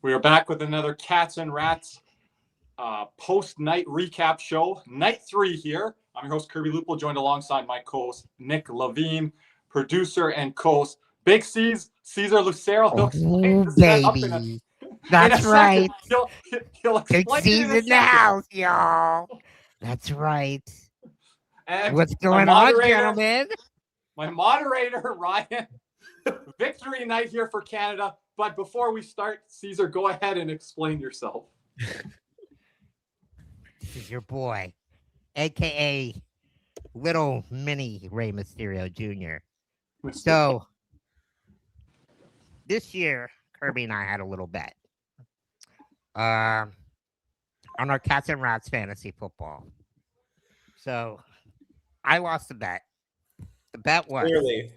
We are back with another Cats and Rats post-night recap show. Night 3 here. I'm your host, Kirby Lupo, joined alongside my co-host, Nick Levine, producer and co-host, Big C's, Cesar Lucero. He'll explain this setup baby. That's right. He'll Big explain C's it in the house, y'all. That's right. And what's going on, gentlemen? My moderator, Ryan. Victory night here for Canada. But before we start, Cesar, go ahead and explain yourself. This is your boy, a.k.a. Little Mini Rey Mysterio Jr. So, this year, Kirby and I had a little bet on our Cats and Rats fantasy football. So, I lost the bet. The bet was... Clearly.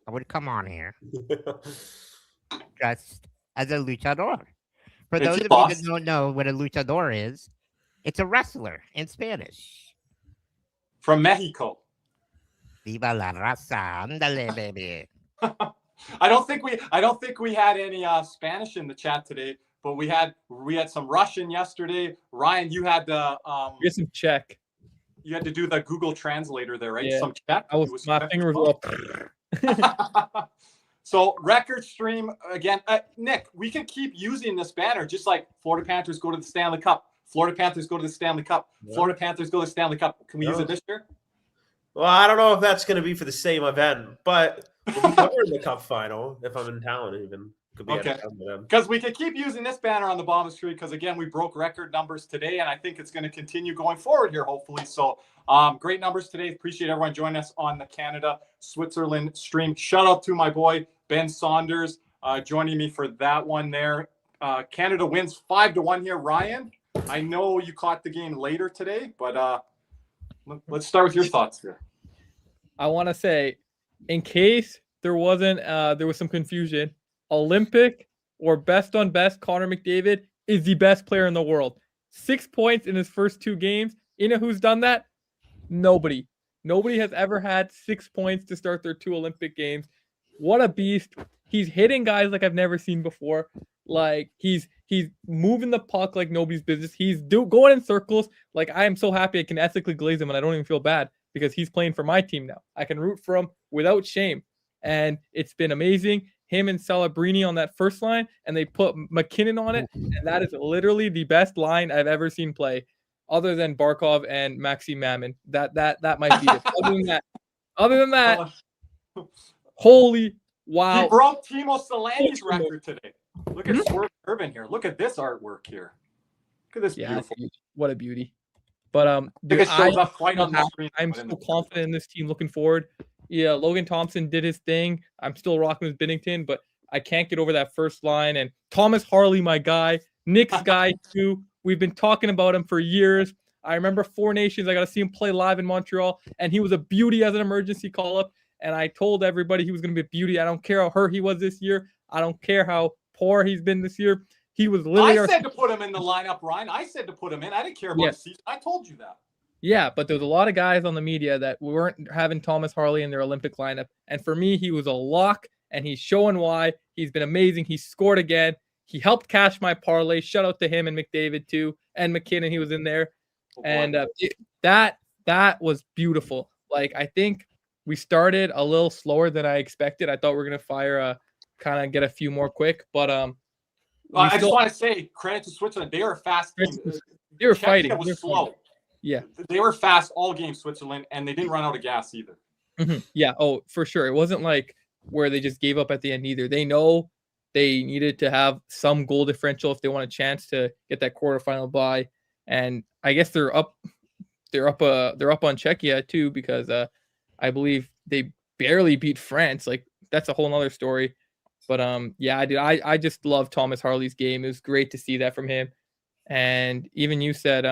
I would come on here dressed as a luchador. For those of you that don't know what a luchador is, it's a wrestler in Spanish. From Mexico. Viva la raza, andale, baby. I don't think we had any Spanish in the chat today, but we had some Russian yesterday. Ryan, you had the we had some Czech. You had to do the Google Translator there, right? Yeah. Some Czech. My finger was up. So record stream again. Nick, we can keep using this banner, just like Florida Panthers go to the Stanley Cup. Florida Panthers go to the Stanley Cup. Yeah. Florida Panthers go to the Stanley Cup. Can we use it this year? Well, I don't know if that's going to be for the same event, but we'll be covering the Cup final if I'm in town even. Could be Okay. Because we could keep using this banner on the bottom of the street because, again, we broke record numbers today, and I think it's going to continue going forward here, hopefully. So great numbers today. Appreciate everyone joining us on the Canada-Switzerland stream. Shout out to my boy, Ben Saunders, joining me for that one there. Canada wins 5-1 here. Ryan, I know you caught the game later today, but let's start with your thoughts here. I want to say, in case there was some confusion, Olympic or best on best, Connor McDavid is the best player in the world. 6 points in his first 2 games. You know who's done that? Nobody. Nobody has ever had 6 points to start their 2 Olympic games. What a beast. He's hitting guys like I've never seen before. Like he's moving the puck like nobody's business. He's going in circles. Like I am so happy I can ethically glaze him and I don't even feel bad because he's playing for my team now. I can root for him without shame. And it's been amazing. Him and Celebrini on that first line, and they put McKinnon on it, and that is literally the best line I've ever seen play, other than Barkov and Maxime Mammon. That might be it. Other than that, holy wow! He broke Timo Solanyi's record today. Look at Swerve Irvin here. Look at this artwork here. Look at this beautiful. What a beauty! But dude, it shows up quite on the screen. I'm so confident in this team. Looking forward. Yeah, Logan Thompson did his thing. I'm still rocking with Binnington, but I can't get over that first line. And Thomas Harley, my guy, Nick's guy too. We've been talking about him for years. I remember 4 Nations. I got to see him play live in Montreal, and he was a beauty as an emergency call-up. And I told everybody he was going to be a beauty. I don't care how hurt he was this year. I don't care how poor he's been this year. He was literally. I said to put him in the lineup, Ryan. I said to put him in. I didn't care about the season. I told you that. Yeah, but there's a lot of guys on the media that weren't having Thomas Harley in their Olympic lineup. And for me, he was a lock, and he's showing why. He's been amazing. He scored again. He helped cash my parlay. Shout out to him and McDavid, too, and McKinnon. He was in there. And that was beautiful. Like, I think we started a little slower than I expected. I thought we were going to kind of get a few more quick. But I just want to say, credit to Switzerland. They were a fast team. They were fighting. It was slow. Yeah, they were fast all game, Switzerland, and they didn't run out of gas either. Mm-hmm. Yeah, for sure. It wasn't like where they just gave up at the end either. They know they needed to have some goal differential if they want a chance to get that quarterfinal bye. And I guess they're up on Czechia too because I believe they barely beat France. Like that's a whole nother story. But I just love Thomas Harley's game. It was great to see that from him. And even you said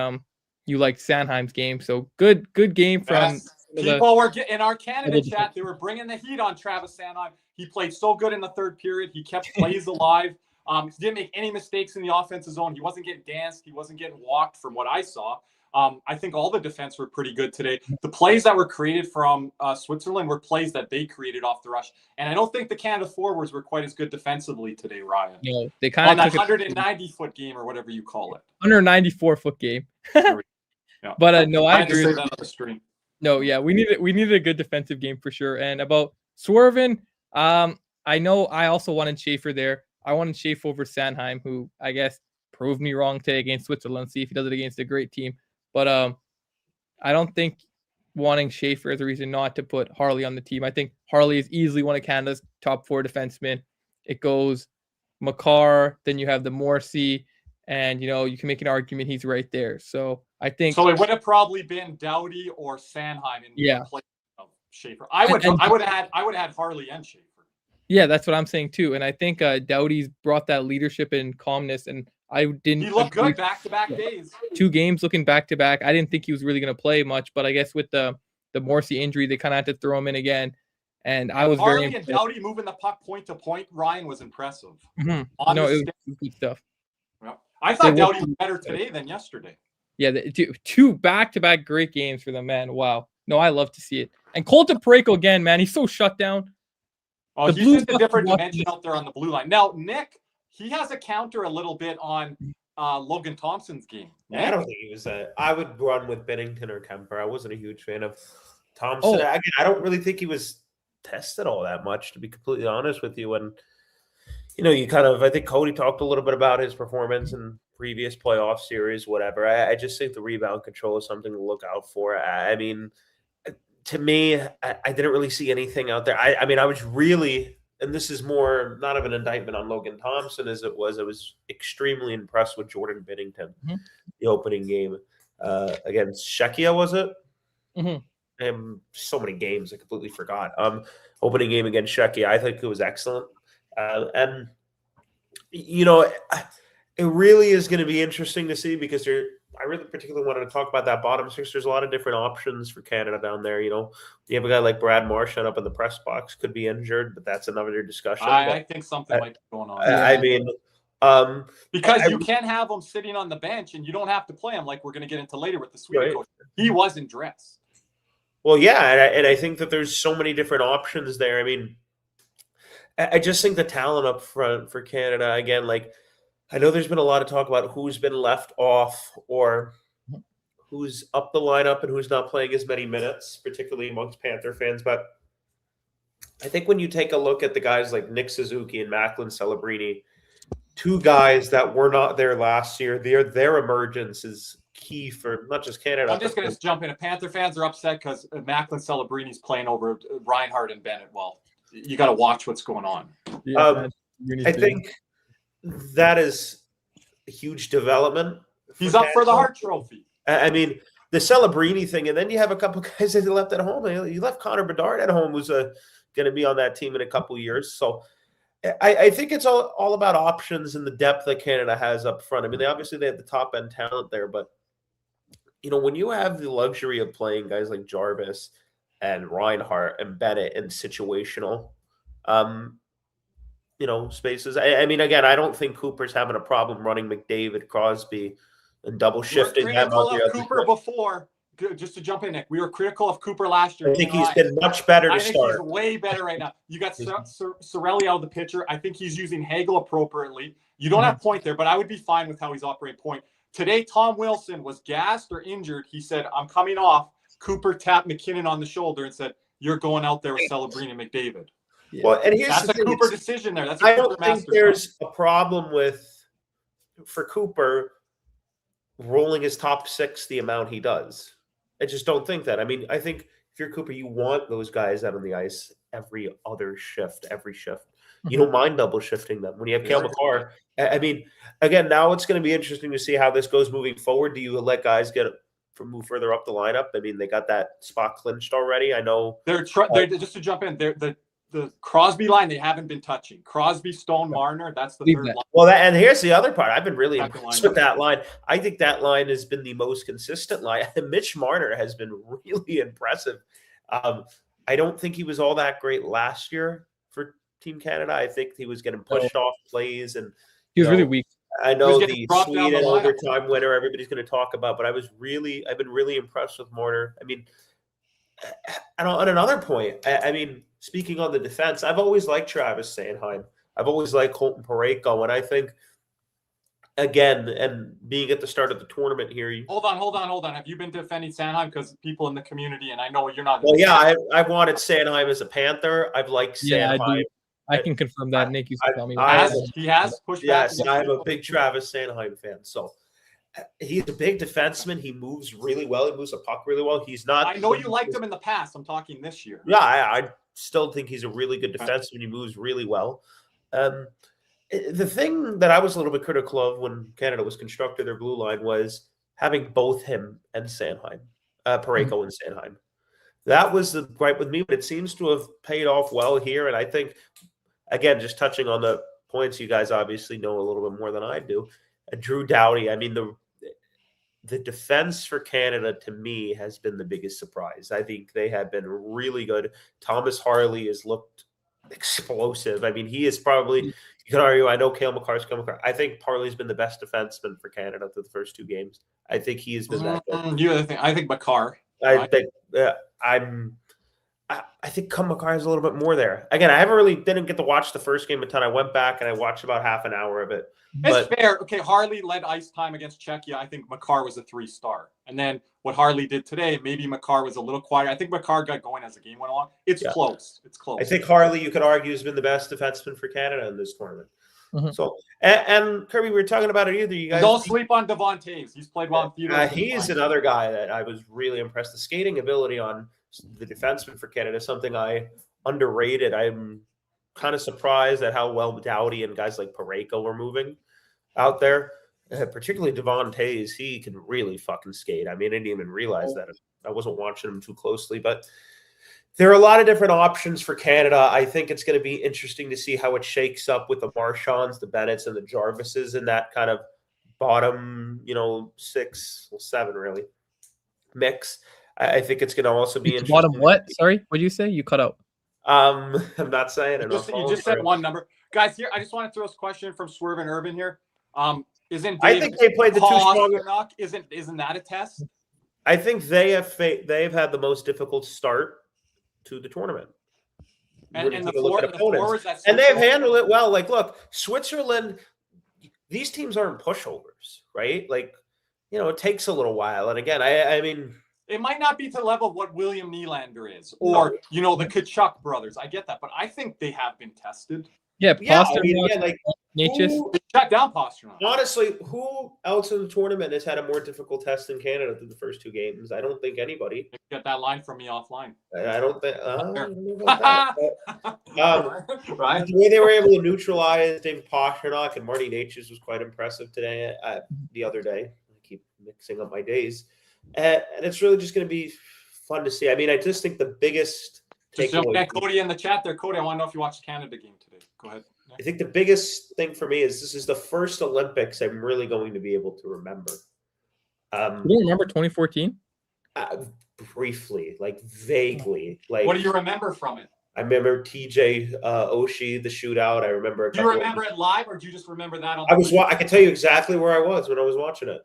you liked Sanheim's game, so good game from people were in our Canada chat. They were bringing the heat on Travis Sanheim. He played so good in the third period. He kept plays alive. He didn't make any mistakes in the offensive zone. He wasn't getting danced. He wasn't getting walked from what I saw. I think all the defense were pretty good today. The plays that were created from Switzerland were plays that they created off the rush. And I don't think the Canada forwards were quite as good defensively today, Ryan. No, they kind on of that 190-foot game or whatever you call it. 194-foot game. Yeah. But no, I had to agree. say that on the stream. No, yeah, we needed a good defensive game for sure. And about Swervin, I know I also wanted Schaefer there. I wanted Schaefer over Sanheim, who I guess proved me wrong today against Switzerland. See if he does it against a great team. But I don't think wanting Schaefer is a reason not to put Harley on the team. I think Harley is easily one of Canada's top 4 defensemen. It goes Makar, then you have the Morrissey, and you can make an argument he's right there. So I think so. It would have probably been Doughty or Sanheim in place of Schaefer. I would have had Harley and Schaefer. Yeah, that's what I'm saying too. And I think Doughty's brought that leadership and calmness. And I didn't. He looked good back-to-back days. 2 games looking back-to-back. I didn't think he was really going to play much, but I guess with the Morrissey injury, they kind of had to throw him in again. And I was Harley very and Doughty moving the puck point to point. Ryan was impressive. Mm-hmm. No, it was good stuff. Yeah. I thought Doughty was better today than yesterday. Yeah, 2 back-to-back great games for the man. Wow. No, I love to see it. And Colton Parayko again, man, he's so shut down. Oh, he's just a different dimension out there on the blue line. Now, Nick, he has a counter a little bit on Logan Thompson's game. I don't think he was I would run with Binnington or Kemper. I wasn't a huge fan of Thompson. Again, I don't really think he was tested all that much, to be completely honest with you. And I think Cody talked a little bit about his performance in previous playoff series, whatever. I just think the rebound control is something to look out for. I mean, to me, I didn't really see anything out there. I was really, and this is more not of an indictment on Logan Thompson as it was, I was extremely impressed with Jordan Binnington, the opening game against Czechia, was it? And so many games, I completely forgot. Opening game against Czechia, I think it was excellent. And it really is going to be interesting to see because I really particularly wanted to talk about that bottom 6. There's a lot of different options for Canada down there. You have a guy like Brad Marchand up in the press box, could be injured, but that's another discussion. I think something might be going on. I mean, because you can't have him sitting on the bench and you don't have to play him like we're going to get into later with the Sweden coach. He wasn't dressed. Well, yeah, and I think that there's so many different options there. I mean, I just think the talent up front for Canada, again, I know there's been a lot of talk about who's been left off or who's up the lineup and who's not playing as many minutes, particularly amongst Panther fans. But I think when you take a look at the guys like Nick Suzuki and Macklin Celebrini, 2 guys that were not there last year, their emergence is key for not just Canada. I'm just going to jump in. Panther fans are upset because Macklin Celebrini's playing over Reinhardt and Bennett. Well, you got to watch what's going on. Yeah, I think that is a huge development. He's up for the Hart Trophy. I mean, the Celebrini thing, and then you have a couple guys that left at home. You left Connor Bedard at home, who's going to be on that team in a couple years. So I think it's all about options and the depth that Canada has up front. I mean, obviously they have the top end talent there, but when you have the luxury of playing guys like Jarvis and Reinhardt and Bennett in situational, spaces. I mean, again, I don't think Cooper's having a problem running McDavid, Crosby, and double shifting them out the other Cooper before. Just to jump in, Nick, we were critical of Cooper last year. I think he's been much better to start. I think he's way better right now. You got Cirelli out of the pitcher. I think he's using Hagel appropriately. You don't have point there, but I would be fine with how he's operating point. Today, Tom Wilson was gassed or injured. He said, I'm coming off. Cooper tapped McKinnon on the shoulder and said, you're going out there with Celebrini and McDavid. Yeah. Well, and that's a Cooper decision there. I don't think there's a problem for Cooper rolling his top 6 the amount he does. I just don't think that. I mean, I think if you're Cooper, you want those guys out on the ice every shift. You don't mind double shifting them. When you have Cale Makar, I mean, again, now it's going to be interesting to see how this goes moving forward. Do you let guys move further up the lineup? I mean, they got that spot clinched already. I know they're just to jump in. The Crosby line they haven't been touching. Crosby, Stone, Marner. That's the third line. Well, and here's the other part. I've been really impressed with that line. I think that line has been the most consistent line. Mitch Marner has been really impressive. I don't think he was all that great last year for Team Canada. I think he was getting pushed off plays, and he was really weak. I know getting the dropped down the Sweden lineup. overtime winner everybody's going to talk about, but I've been really impressed with Marner. I mean, and on another point, I mean, speaking on the defense, I've always liked Travis Sanheim. I've always liked Colton Parayko, and I think, again, and being at the start of the tournament here. Hold on. Have you been defending Sanheim? Because people in the community, and I know you're not. Well, yeah, I wanted Sanheim as a Panther. I've liked Sanheim. Yeah, I can confirm that. Nick used to tell me. He has pushed back. Yes, I'm a big Travis Sanheim fan. So he's a big defenseman. He moves really well. He moves a puck really well. He's not. I know you liked him in the past. I'm talking this year. Yeah, I still think he's a really good defenseman. He moves really well. The thing that I was a little bit critical of when Canada was constructing their blue line was having both him and Sanheim, Parayko and Sanheim. That was the gripe with me, but it seems to have paid off well here. And I think, again, just touching on the points, you guys obviously know a little bit more than I do. Drew Doughty, I mean, the defense for Canada, to me, has been the biggest surprise. I think they have been really good. Thomas Harley has looked explosive. I mean, he is probably, you can argue, I know Cale Makar's Cale Makar. I think Harley's been the best defenseman for Canada through the first two games. I think he has been that good. I think Makar. I think I think Makar has a little bit more there. Again, I didn't get to watch the first game a ton. I went back and I watched about half an hour of it. It's fair. Okay, Harley led ice time against Czechia. I think Makar was a 3-star. And then what Harley did today, maybe Makar was a little quiet. I think Makar got going as the game went along. It's close. It's close. I think Harley, you could argue, has been the best defenseman for Canada in this tournament. Mm-hmm. So, and Kirby, we were talking about it either. You guys don't sleep on Devon Taves. He's played well in theater. He's another guy that I was really impressed. The skating ability on the defenseman for Canada is something I underrated. I'm kind of surprised at how well Doughty and guys like Parayko were moving out there. Particularly Devon Taves, he can really fucking skate. I mean, I didn't even realize that. I wasn't watching him too closely, but there are a lot of different options for Canada. I think it's going to be interesting to see how it shakes up with the Marchands, the Bennetts, and the Jarvises in that kind of bottom, 6, 7 really mix. I think it's going to also be interesting. Bottom what? Sorry, what did you say? You cut out. I'm not saying it. You just said one number. Guys, here, I just want to throw this question from Swerve and Urban here. I think they played the two strongest. Isn't that a test? I think they've had the most difficult start to the tournament. And the forwards, and they've handled it well. Like, look, Switzerland, these teams aren't pushovers, right? Like, it takes a little while. And again, I mean, it might not be to the level of what William Nylander is, or the Tkachuk brothers. I get that, but I think they have been tested. Yeah, shut down Pasternak. Honestly, who else in the tournament has had a more difficult test than Canada through the first two games? I don't think anybody. Get that line from me offline. I don't think. Right. The way they were able to neutralize David Pasternak and Marty Natchez was quite impressive today. The other day, I keep mixing up my days, and it's really just going to be fun to see. I mean, I just think the biggest. Cody in the chat there. Cody, I want to know if you watched the Canada game today. Go ahead. I think the biggest thing for me is this is the first Olympics I'm really going to be able to remember. You don't remember 2014? Briefly, vaguely. What do you remember from it? I remember TJ Oshie, the shootout. I remember. Do you remember it live, or do you just remember that? I can tell you exactly where I was when I was watching it.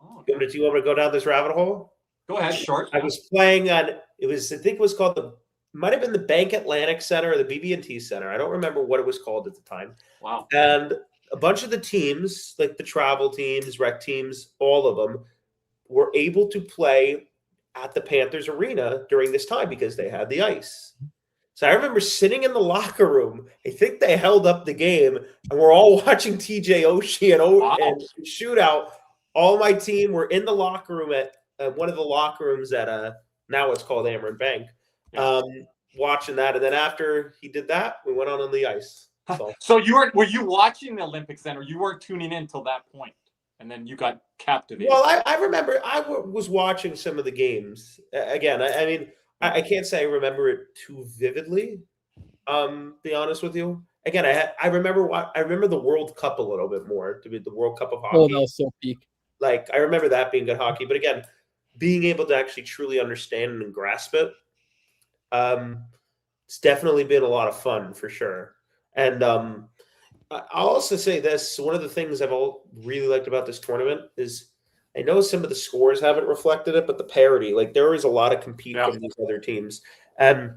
Oh, okay. Do you want me to go down this rabbit hole? Go ahead, short. I was playing on. I think it was called might have been the Bank Atlantic Center or the BB&T Center. I don't remember what it was called at the time. Wow. And a bunch of the teams, like the travel teams, rec teams, all of them, were able to play at the Panthers arena during this time because they had the ice. So I remember sitting in the locker room. I think they held up the game, and we're all watching TJ Oshie and shootout. All my team were in the locker room at one of the locker rooms at now it's called Ameren Bank. Watching that, and then after he did that, we went on the ice. So were you watching the Olympics then, or you weren't tuning in till that point, and then you got captivated? Well, I remember I was watching some of the games. Again, I mean, I can't say I remember it too vividly. Be honest with you. Again, I remember the World Cup a little bit more, to be the World Cup of hockey. Oh, that was so peak. I remember that being good hockey, but again, being able to actually truly understand and grasp it. It's definitely been a lot of fun for sure. And I'll also say this. One of the things I've really liked about this tournament is I know some of the scores haven't reflected it, but the parity, like there is a lot of compete from these other teams. And,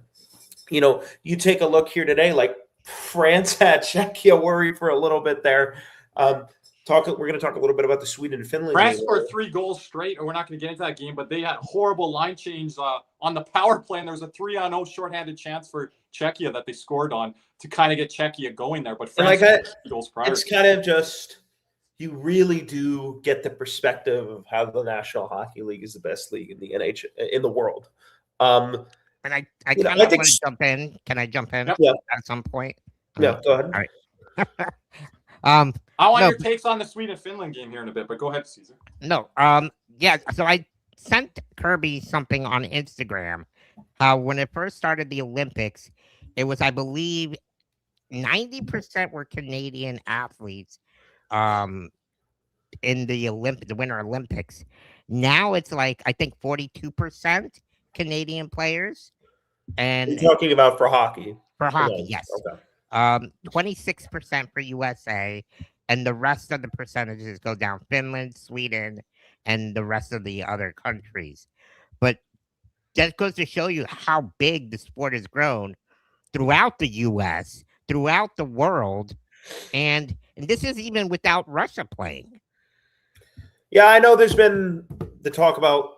you take a look here today, like France had Czechia worry for a little bit there. We're going to talk a little bit about the Sweden and Finland France game. scored 3 goals straight, and we're not going to get into that game, but they had horrible line change on the power play, and there was a 3-0 shorthanded chance for Czechia that they scored on to kind of get Czechia going there. But France scored 3 goals prior. It's kind of just you really do get the perspective of how the National Hockey League is the best league in the NHL in the world. And I kind of want to jump in. Can I jump in at some point? Yeah, go ahead. All right. I want your takes on the Sweden-Finland game here in a bit, but go ahead, Caesar. No, yeah. So I sent Kirby something on Instagram. When it first started the Olympics, it was, I believe, 90% were Canadian athletes. In the Winter Olympics. Now it's like I think 42% Canadian players. And you're talking about for hockey. For hockey, yes. Okay. 26% for USA, and the rest of the percentages go down. Finland, Sweden, and the rest of the other countries. But that goes to show you how big the sport has grown throughout the US, throughout the world, and this is even without Russia playing. Yeah, I know there's been the talk about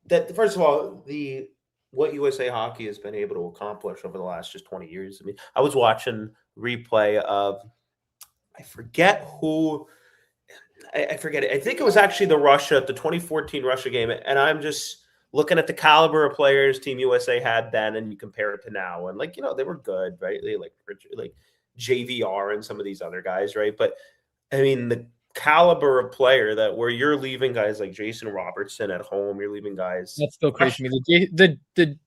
that. First of all, what USA Hockey has been able to accomplish over the last just 20 years. I mean, I was watching replay of, I forget who, I forget it. I think it was actually the 2014 Russia game. And I'm just looking at the caliber of players Team USA had then, and you compare it to now. And they were good, right? They like JVR and some of these other guys, right? But I mean, the caliber of player where you're leaving guys like Jason Robertson at home, you're leaving guys. That's still crazy to me.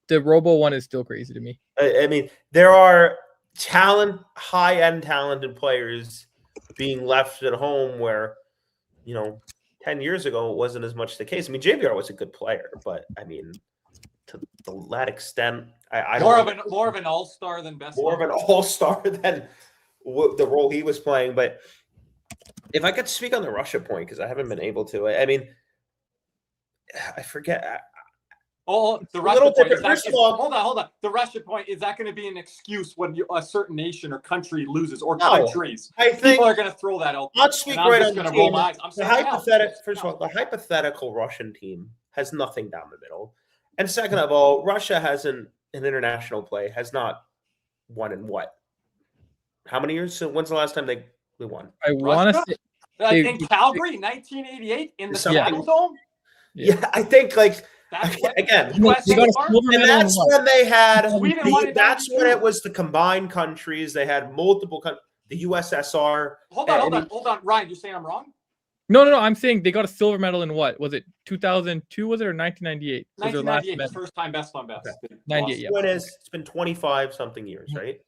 The Robo one is still crazy to me. I mean, there are high-end talented players being left at home where, 10 years ago, it wasn't as much the case. I mean, JVR was a good player, but I mean, to that extent, more of an all-star than best. More of an all-star than the role he was playing. But if I could speak on the Russia point, because I haven't been able to, I mean, I forget. The Russia point. First of all, hold on. The Russia point, is that going to be an excuse when a certain nation or country loses, or countries? I think people are going to throw that out. I'll speak right on the team. First of all, the hypothetical Russian team has nothing down the middle, and second of all, Russia hasn't in international play has not won in what? How many years? So when's the last time they won? I want to say in Calgary, 1988, in the Saddle Dome. Yeah, I think again, and that's when they had. That's when it was the combined countries. They had multiple the USSR. Hold on, Ryan. You're saying I'm wrong? No. I'm saying they got a silver medal in what was it? 2002 was it, or 1998? 1998, the first time best on best. Okay. 98. Yeah. It's been 25 something years, right?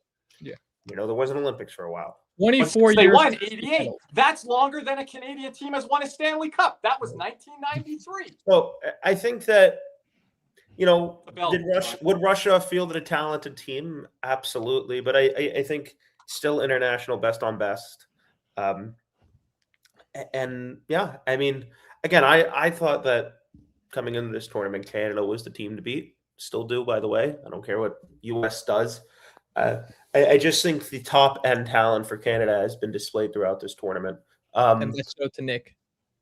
Yeah. There wasn't Olympics for a while. 24 years. They won 88. That's longer than a Canadian team has won a Stanley Cup. That was 1993. So I think that, would Russia field a talented team? Absolutely. But I think still international best on best. And yeah, I mean, again, I thought that coming into this tournament, Canada was the team to beat. Still do, by the way. I don't care what US does. I just think the top end talent for Canada has been displayed throughout this tournament. And let's go to Nick.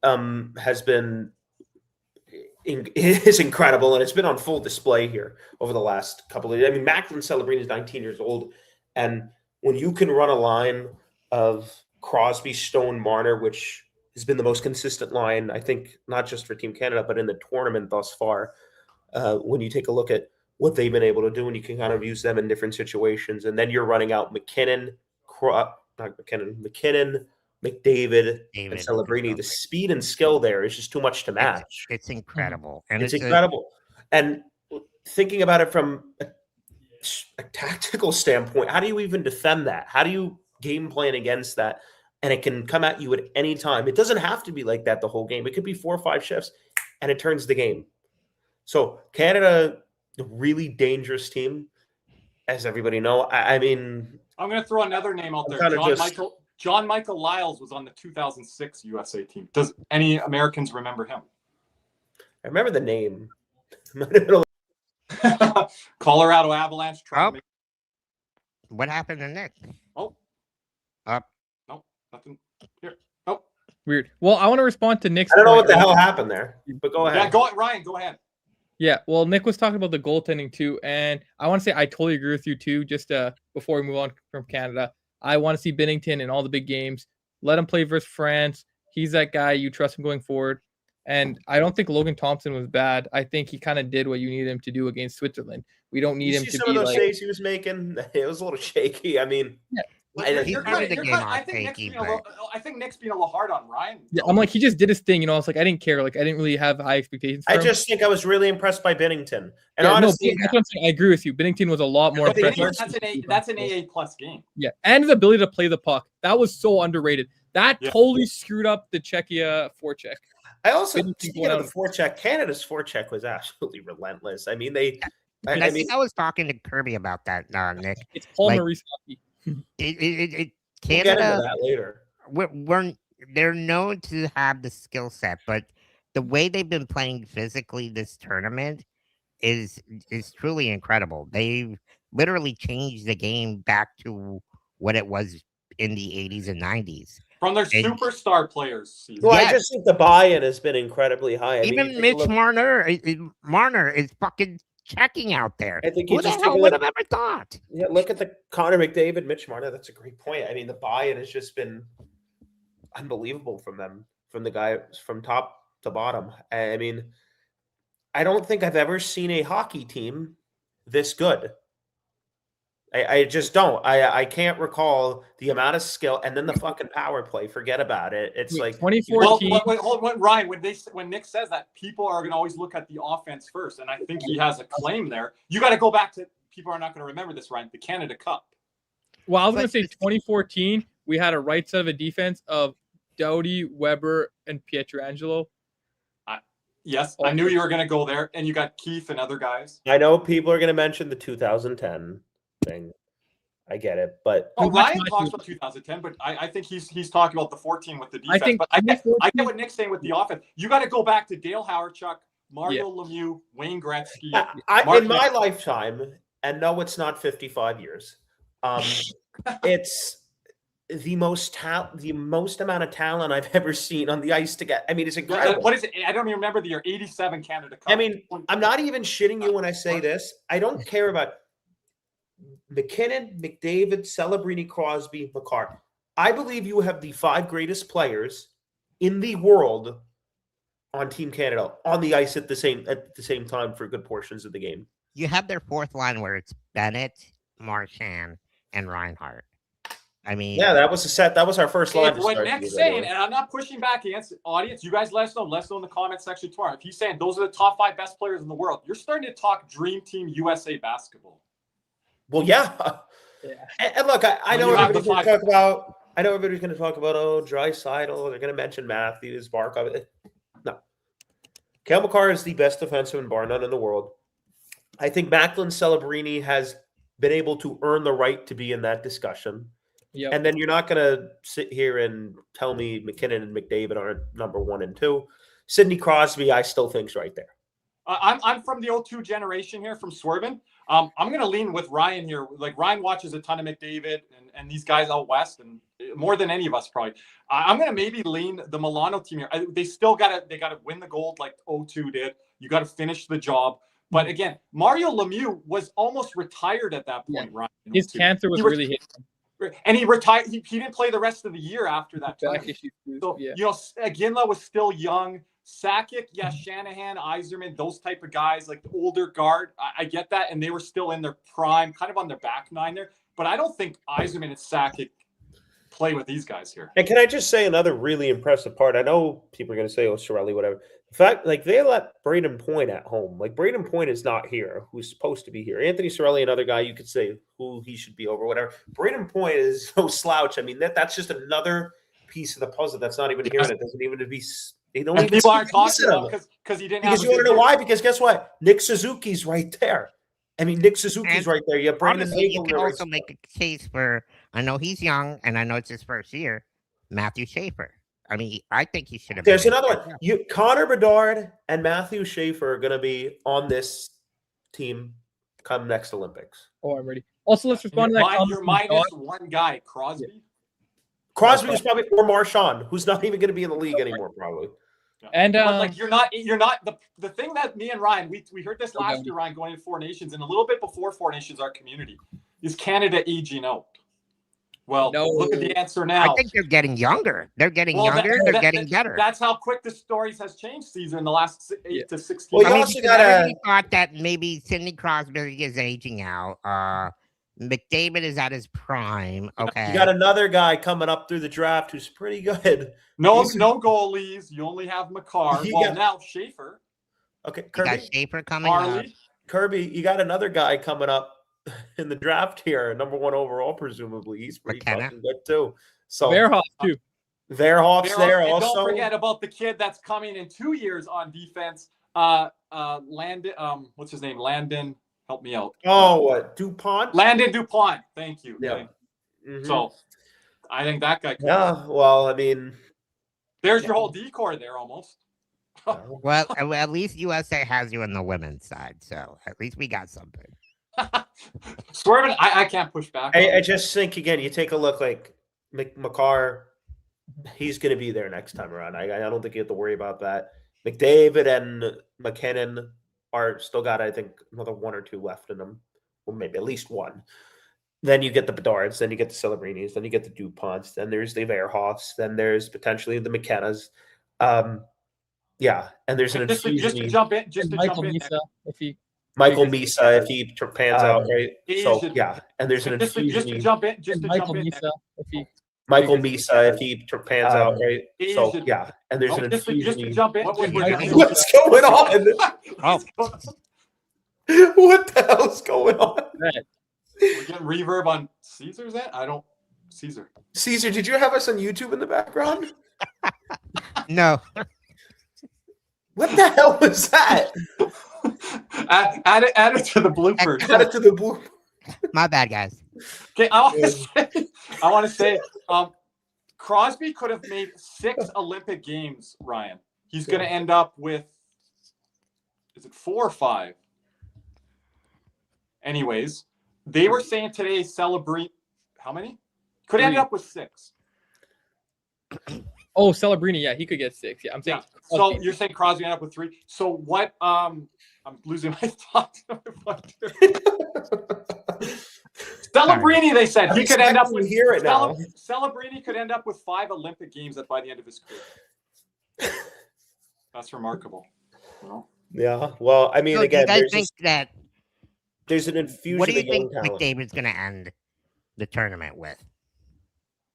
Has been is incredible, and it's been on full display here over the last couple of years. I mean, Macklin Celebrini is 19 years old, and when you can run a line of Crosby, Stone, Marner, which has been the most consistent line, I think, not just for Team Canada, but in the tournament thus far, when you take a look at what they've been able to do, and you can kind of use them in different situations. And then you're running out McKinnon, McDavid, and Celebrini. The speed and skill there is just too much to match. It's incredible. And it's incredible. And thinking about it from a tactical standpoint, how do you even defend that? How do you game plan against that? And it can come at you at any time. It doesn't have to be like that the whole game. It could be 4 or 5 shifts, and it turns the game. So Canada, a really dangerous team, as everybody know. I mean, I'm going to throw another name out there. John Michael Lyles was on the 2006 USA team. Does any Americans remember him? I remember the name. Might have been a Colorado Avalanche. What happened to Nick? Oh. Up. Nope. Nothing. Here. Nope. Weird. Well, I want to respond to Nick's I don't know point what the hell earlier. happened there, but go ahead. Yeah, Ryan, go ahead. Yeah, well, Nick was talking about the goaltending too, and I want to say I totally agree with you too. Just before we move on from Canada, I want to see Binnington in all the big games. Let him play versus France. He's that guy. You trust him going forward. And I don't think Logan Thompson was bad. I think he kind of did what you needed him to do against Switzerland. We don't need You him see to some be of those like. saves he was making. It was a little shaky. I mean, He started the game I off think Nick's shaky, being I think Nick's being a little hard on Ryan. Yeah, I'm like, he just did his thing. You know, it's like I didn't care. Like I didn't really have high expectations. For I him. just think I was really impressed by Binnington. And Yeah, honestly, that's what I'm saying. I agree with you. Binnington was a lot more impressive. That's an AA plus game. Yeah, and his ability to play the puck. That was so underrated. That totally screwed up the Czechia forecheck. I also, Binnington speaking going of out the forecheck, Canada's forecheck was absolutely relentless. I mean, And I think I was talking to Kirby about that, Nick. It's Paul Like, Maurice hockey. we'll get Canada, into that later. they're known to have the skill set, but the way they've been playing physically this tournament is truly incredible. They've literally changed the game back to what it was in the 80s and 90s. From their superstar players. Well, I just think the buy-in has been incredibly high. Even Mitch Marner is fucking checking out there. I think Who the hell would have ever thought? Yeah, look at the Connor McDavid, Mitch Marner. That's a great point. I mean, the buy-in has just been unbelievable from them, from the guy from top to bottom. I mean, I don't think I've ever seen a hockey team this good. I just don't. I can't recall the amount of skill, and then the fucking power play. Forget about it. It's like 2014. Ryan, when Nick says that, people are going to always look at the offense first, and I think he has a claim there. You got to go back to, people are not going to remember this, Ryan, the Canada Cup. Well, I was going to say 2014, we had a right side of a defense of Doughty, Weber, and Pietrangelo. Yes, I knew you were going to go there, and you got Keith and other guys. I know people are going to mention the 2010 thing. I get it, but Ryan talks about 2010, but I think he's talking about the 14 with the defense. I get what Nick's saying with the offense. You got to go back to Dale Hawerchuk, Mario Lemieux, Wayne Gretzky. In my lifetime, and no, it's not 55 years. It's the most amount of talent I've ever seen on the ice to get. I mean, it's incredible. What is it? I don't even remember the year. 87 Canada Cup. I mean, I'm not even shitting you when I say this. I don't care about McKinnon, McDavid, Celebrini, Crosby, Makar. I believe you have the 5 greatest players in the world on Team Canada on the ice at the same time for good portions of the game. You have their fourth line where it's Bennett, Marchand, and Reinhart. I mean, yeah, that was a set. That was our first line. What Nick's saying, and I'm not pushing back against the audience. You guys let us know. Let us know in the comment section tomorrow. If he's saying those are the top 5 best players in the world, you're starting to talk Dream Team USA basketball. Well, yeah. And look, I know everybody's going to talk about. I know everybody's going to talk about Draisaitl. They're going to mention Matthews, Barkov. No, Cale Makar is the best defenseman bar none in the world. I think Macklin Celebrini has been able to earn the right to be in that discussion. Yep. And then you're not going to sit here and tell me McKinnon and McDavid aren't number 1 and 2. Sidney Crosby, I still think's right there. I'm from the 02 generation here from Swervin. I'm going to lean with Ryan here. Like, Ryan watches a ton of McDavid and these guys out west, and more than any of us probably. I'm going to maybe lean the Milano team here. They still got to win the gold like 02 did. You got to finish the job. But again, Mario Lemieux was almost retired at that point, Ryan. His cancer was really hitting him. And he retired. He didn't play the rest of the year after that. So, Ginla was still young. Sakic, Shanahan, Yzerman, those type of guys, like the older guard. I get that. And they were still in their prime, kind of on their back nine there. But I don't think Yzerman and Sakic play with these guys here. And can I just say another really impressive part? I know people are going to say, Cirelli, whatever. In fact, like, they let Braden Point at home. Like, Braden Point is not here, who's supposed to be here. Anthony Cirelli, another guy, you could say who he should be over, whatever. Braden Point is no slouch. I mean, that's just another piece of the puzzle that's not even here. And it doesn't even be. They don't even people aren't talking about because he didn't. Because you want to know why? Because guess what? Nick Suzuki's right there. I mean, Nick Suzuki's right there. You have Brandon honestly, Hagel. you can also make a case for I know he's young, and I know it's his first year. Matthew Schaefer. I mean, I think he should have. There's another one. Connor Bedard and Matthew Schaefer are going to be on this team come next Olympics. Oh, I'm ready. Also, let's respond to that comment. You're minus one guy, Crosby. Crosby is probably or Marchand, who's not even going to be in the league anymore, probably. Yeah. And but like you're not the thing that me and Ryan we heard this last year, Ryan, going into Four Nations and a little bit before Four Nations, our community is Canada aging out. Well, look at the answer now. I think they're getting younger. They're getting younger. They're getting better. That's how quick the stories has changed, Caesar, in the last 8 to 16 Well, you months. also got thought that maybe Sidney Crosby is aging out. McDavid is at his prime. Okay. You got another guy coming up through the draft who's pretty good. No goalies. You only have Makar. Now Schaefer. Okay, You Kirby. got Schaefer coming up. Kirby, you got another guy coming up in the draft here, number 1 overall, presumably. He's pretty fucking good too. So Verhoff too. Verhoff's there and also. Don't forget about the kid that's coming in 2 years on defense. Landon. What's his name? Landon. Help me out. Oh, what? DuPont? Landon DuPont. Thank you. Yeah. Mm-hmm. So I think that guy. Yeah. Well, I mean, there's your whole decor there almost. Well, at least USA has you on the women's side, so at least we got something. Swerving, I can't push back. I just think again, you take a look like Makar, he's going to be there next time around. I don't think you have to worry about that. McDavid and McKinnon are still got, I think, another 1 or 2 left in them, or maybe at least 1. Then you get the Bedards, then you get the Celebrinis, then you get the DuPonts, then there's the Verhoffs, then there's potentially the McKennas. Yeah, and there's an infusion. Just to jump in, Michael Misa, if he pans out, right? So yeah, and there's an infusion. Just to jump in, Michael Misa, if he Michael Misa, if he pans out, right? So yeah, and there's an infusion. Just to jump in. What's going on? Oh, what the hell's going on? We're getting reverb on Caesar's end? Caesar, did you have us on YouTube in the background? no. What the hell was that? add it to the bloopers. Add it to the blooper. My bad, guys. Okay, I want to say, Crosby could have made 6 Olympic games, Ryan. He's going to end up with, is it 4 or 5? Anyways, they were saying today celebrate how many? Could end up with 6. Oh, Celebrini, yeah, he could get 6. Yeah, I'm saying. Yeah. So you're saying Crosby ended up with 3. So what? I'm losing my thoughts. Celebrini, they said he could end up with. Hear it now. Celebrini could end up with 5 Olympic games by the end of his career. That's remarkable. Well, yeah. Well, I mean, So again, do you guys think that? there's an infusion. What do you of think young talent. McDavid's going to end the tournament with?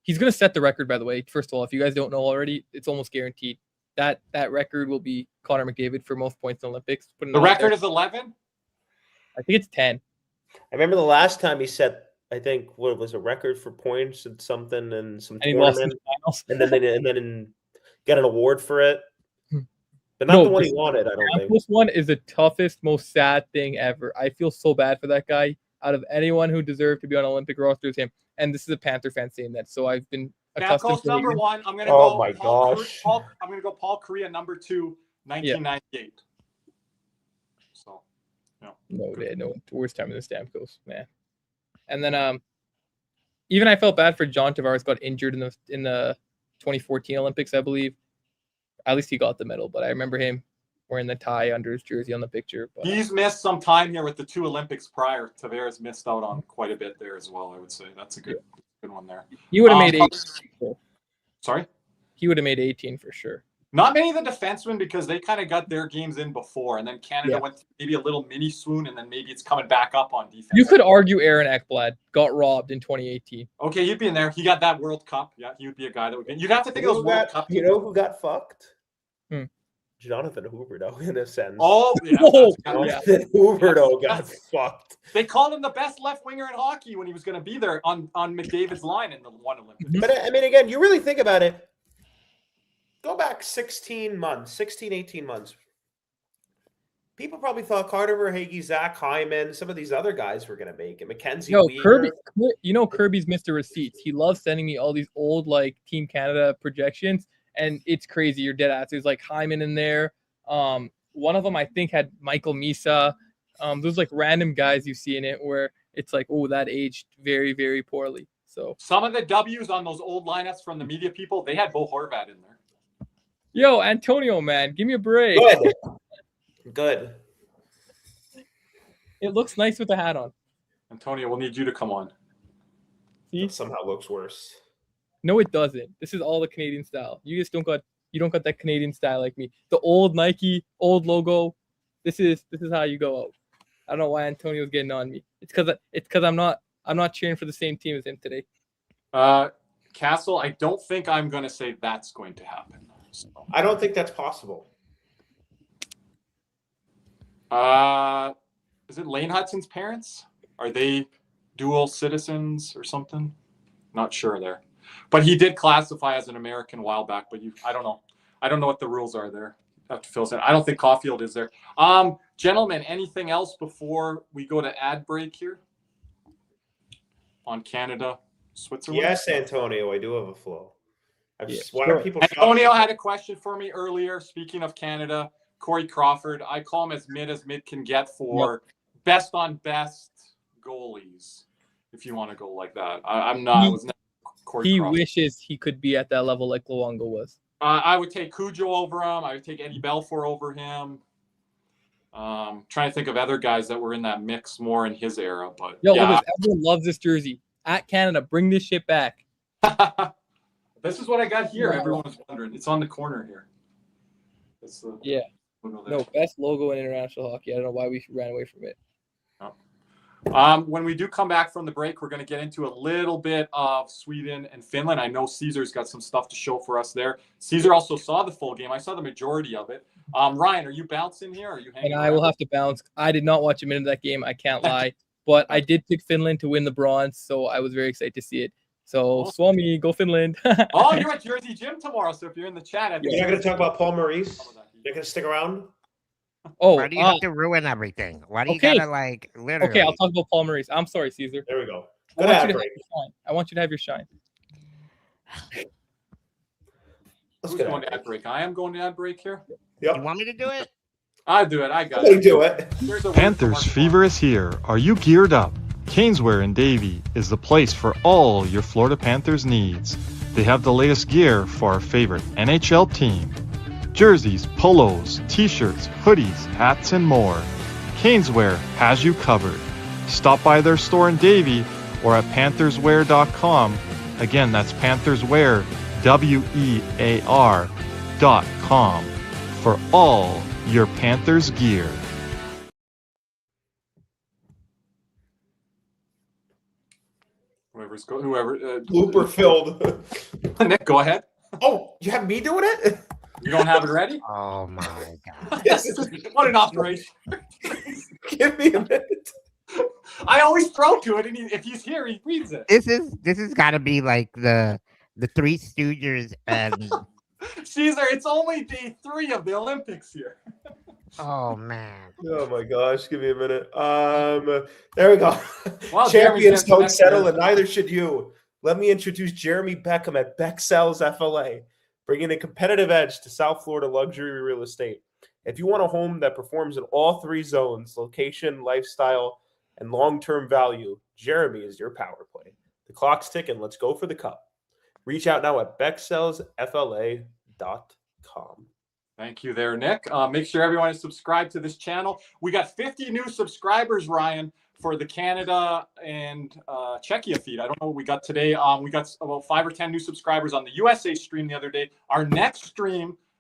He's going to set the record, by the way. First of all, if you guys don't know already, it's almost guaranteed. That record will be Connor McDavid for most points in the Olympics. the record is 11? I think it's 10. I remember the last time he set, I think, what was a record for points and something and some And he lost in tournament, the finals. and then got an award for it, but not the one he wanted. I don't think. This one is the toughest, most sad thing ever. I feel so bad for that guy. Out of anyone who deserved to be on Olympic roster, is him. And this is a Panther fan saying that, so I've been accustomed to number 1. I'm going to Oh go. my gosh. I'm going to go Paul Korea, number 2, 1998. So, no worst time in the Stamkos, man. And then even I felt bad for John Tavares, got injured in the 2014 Olympics, I believe. At least he got the medal, but I remember him wearing the tie under his jersey on the picture. But he's missed some time here with the 2 Olympics prior. Tavares missed out on quite a bit there as well, I would say. That's a good one there. he would have made 18. Sorry? He would have made 18 for sure. Not many of the defensemen because they kind of got their games in before, and then Canada went through maybe a little mini swoon, and then maybe it's coming back up on defense. You could argue Aaron Ekblad got robbed in 2018. Okay, he'd be in there. He got that World Cup. Yeah, he would be a guy that would get. You'd have to think of those World Cup. You know who got fucked? Hmm. Jonathan Huberdeau, in a sense. Oh, yeah. Jonathan Huberdeau got fucked. They called him the best left winger in hockey when he was going to be there on McDavid's line in the one Olympics. But I mean, again, you really think about it. Go back 18 months. People probably thought Carter Verhaeghe, Zach Hyman, some of these other guys were going to make it. Mackenzie Yo, Weir. Kirby's Mr. Receipts. He loves sending me all these old like Team Canada projections, and it's crazy. You're dead ass. There's like Hyman in there. One of them I think had Michael Misa. Those like random guys you see in it where it's like, oh, that aged very, very poorly. So some of the W's on those old lineups from the media people, they had Bo Horvat in there. Yo, Antonio, man, give me a break. Good. It looks nice with the hat on. Antonio, we'll need you to come on. See? That somehow looks worse. No, it doesn't. This is all the Canadian style. You just don't got that Canadian style like me. The old Nike, old logo. This is how you go out. I don't know why Antonio's getting on me. It's because I'm not cheering for the same team as him today. Castle, I don't think I'm going to say that's going to happen. So. I don't think that's possible. Is it Lane Hudson's parents? Are they dual citizens or something? Not sure there. But he did classify as an American a while back, but I don't know. I don't know what the rules are there. Have to fill in. I don't think Caulfield is there. Gentlemen, anything else before we go to ad break here on Canada, Switzerland? Yes, Antonio, I do have a flow. Antonio had a question for me earlier. Speaking of Canada, Corey Crawford, I call him as mid can get for best on best goalies. If you want to go like that, I'm not. I was never Corey He Crawford. wishes he could be at that level like Luongo was. I would take Cujo over him. I would take Eddie Belfour over him. Trying to think of other guys that were in that mix more in his era, but everyone loves this jersey. At Canada, bring this shit back. This is what I got here. Everyone was wondering. It's on the corner here. No, best logo in international hockey. I don't know why we ran away from it. When we do come back from the break, we're going to get into a little bit of Sweden and Finland. I know Caesar's got some stuff to show for us there. Caesar also saw the full game. I saw the majority of it. Ryan, are you bouncing here? Or are you hanging? And I will have to bounce. I did not watch a minute of that game. I can't lie. But I did pick Finland to win the bronze, so I was very excited to see it. So, Swami, go Finland. Oh, you're at Jersey Gym tomorrow, so if you're in the chat... You're not going to talk about Paul Maurice? You're going to stick around? Oh, why do you have to ruin everything? Why do you gotta literally? Okay, I'll talk about Paul Maurice. I'm sorry, Caesar. There we go. I want you to have your shine. Who's going to ad break? I am going to ad break here. Yep. You want me to do it? I'll do it. I got it. Do it. Panthers fever is here. Are you geared up? Caneswear in Davie is the place for all your Florida Panthers needs. They have the latest gear for our favorite NHL team. Jerseys, polos, t-shirts, hoodies, hats, and more. Caneswear has you covered. Stop by their store in Davie or at pantherswear.com. Again, that's pantherswear, WEAR.com for all your Panthers gear. Whoever. Blooper filled. Nick, go ahead. Oh, you have me doing it? You don't have it ready? Oh my god! What an operation! Give me a minute. I always throw to it, and if he's here, he reads it. This has got to be like the Three Stooges and Caesar. It's only day 3 of the Olympics here. Oh man! Oh my gosh! Give me a minute. There we go. Well, Champions don't settle, and neither should you. Let me introduce Jeremy Beckham at Becksells FLA, bringing a competitive edge to South Florida luxury real estate. If you want a home that performs in all 3 zones, location, lifestyle, and long-term value, Jeremy is your power play. The clock's ticking. Let's go for the cup. Reach out now at becksellsfla.com. Thank you there, Nick. Make sure everyone is subscribed to this channel. We got 50 new subscribers, Ryan, for the Canada and Czechia feed. I don't know what we got today. We got about 5 or 10 new subscribers on the USA stream the other day. Our next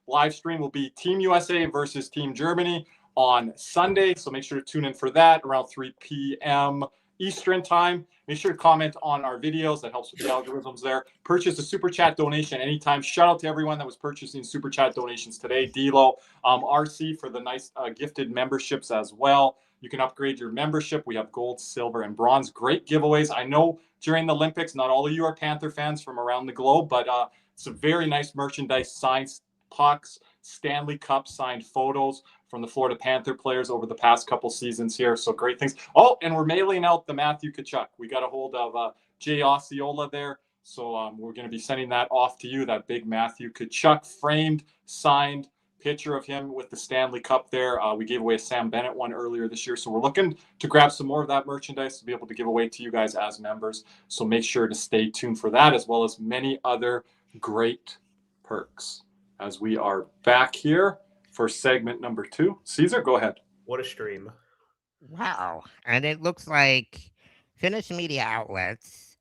live stream will be Team USA versus Team Germany on Sunday. So make sure to tune in for that around 3 p.m. Eastern time. Make sure to comment on our videos. That helps with the algorithms there. Purchase a super chat donation anytime. Shout out to everyone that was purchasing super chat donations today. D'Lo, RC for the nice gifted memberships as well. You can upgrade your membership. We have gold, silver, and bronze. Great giveaways. I know during the Olympics, not all of you are Panther fans from around the globe, but some very nice merchandise, signed pucks, Stanley Cup signed photos from the Florida Panther players over the past couple seasons here. So great things. Oh, and we're mailing out the Matthew Tkachuk. We got a hold of Jay Osceola there. So we're going to be sending that off to you, that big Matthew Tkachuk framed, signed picture of him with the Stanley Cup there. We gave away a Sam Bennett one earlier this year. So we're looking to grab some more of that merchandise to be able to give away to you guys as members. So make sure to stay tuned for that, as well as many other great perks as we are back here for segment number 2. Caesar, go ahead. What a stream. Wow. And it looks like Finnish media outlets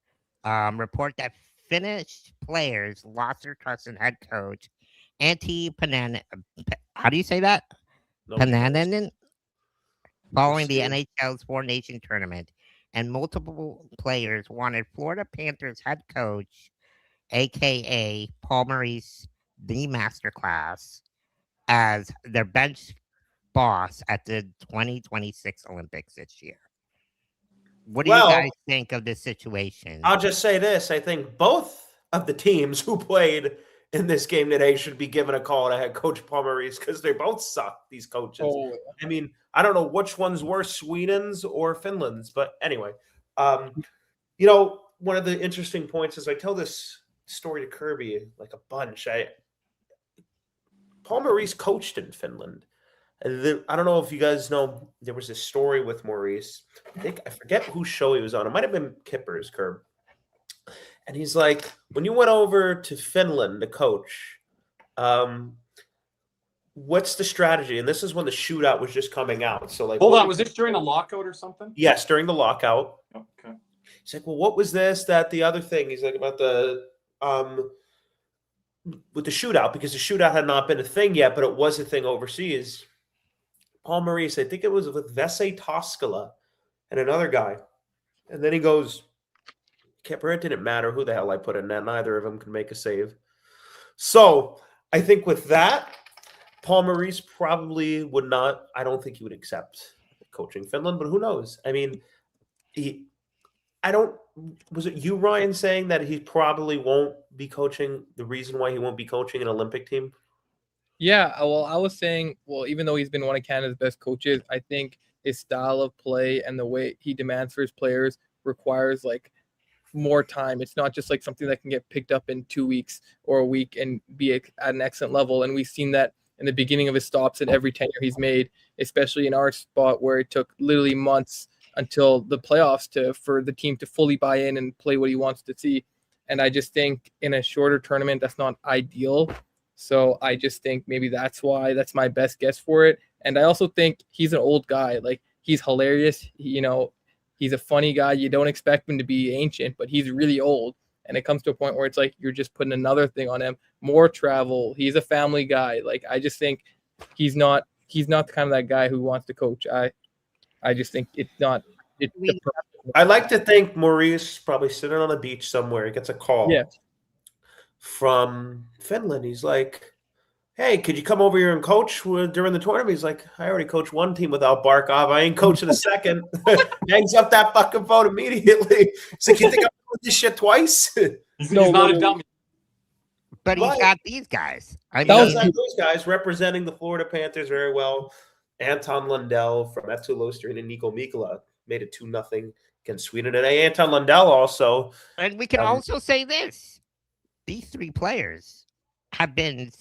report that Finnish players lost their trust in head coach Antti Pananen. How do you say that? No, Pananen? Following the NHL's Four Nation tournament, and multiple players wanted Florida Panthers head coach, aka Paul Maurice, the Masterclass, as their bench boss at the 2026 Olympics this year. What do you guys think of this situation? I'll just say this. I think both of the teams who played in this game today should be given a call to head coach Paul Maurice, because they both suck, these coaches. Oh. I mean, I don't know which one's worse, Sweden's or Finland's, but anyway. You know, one of the interesting points is I tell this story to Kirby like a bunch. Paul Maurice coached in Finland. I don't know if you guys know, there was this story with Maurice. I forget whose show he was on. It might have been Kipper's, Kirby. And he's like, when you went over to Finland to coach, what's the strategy? And this is when the shootout was just coming out. So, like, hold on, was this during a lockout or something? Yes, during the lockout. Okay. He's like, well, what was this, that, the other thing? He's like, about the with the shootout, because the shootout had not been a thing yet, but it was a thing overseas. Paul Maurice, I think it was with Vese Toskala and another guy. And then he goes, Kipper, it didn't matter who the hell I put in net. Neither of them could make a save. So I think with that, Paul Maurice probably would not, I don't think he would accept coaching Finland, but who knows? I mean, was it you, Ryan, saying that he probably won't be coaching, the reason why he won't be coaching an Olympic team? Yeah, well, I was saying, well, even though he's been one of Canada's best coaches, I think his style of play and the way he demands for his players requires like more time. It's not just like something that can get picked up in 2 weeks or a week and be at an excellent level. And we've seen that in the beginning of his stops at every tenure he's made, especially in our spot where it took literally months until the playoffs for the team to fully buy in and play what he wants to see. And I just think in a shorter tournament, that's not ideal. So I just think maybe that's why. That's my best guess for it. And I also think he's an old guy. Like, he's hilarious. He's a funny guy. You don't expect him to be ancient, but he's really old. And it comes to a point where it's like you're just putting another thing on him. More travel. He's a family guy. Like, I just think he's not the kind of that guy who wants to coach. I just think it's not. I like to think Maurice probably sitting on a beach somewhere. He gets a call from Finland. He's like, hey, could you come over here and coach during the tournament? He's like, I already coached one team without Barkov. I ain't coaching a second. Hangs up that fucking phone immediately. He's like, you think I'm doing this shit twice? He's not a dummy. But he's got these guys. Those guys representing the Florida Panthers very well. Anton Lundell from Eetu Luostarinen and Nico Mikkola made it 2-0 against Sweden today. Anton Lundell also. And we can also say this. These three players have been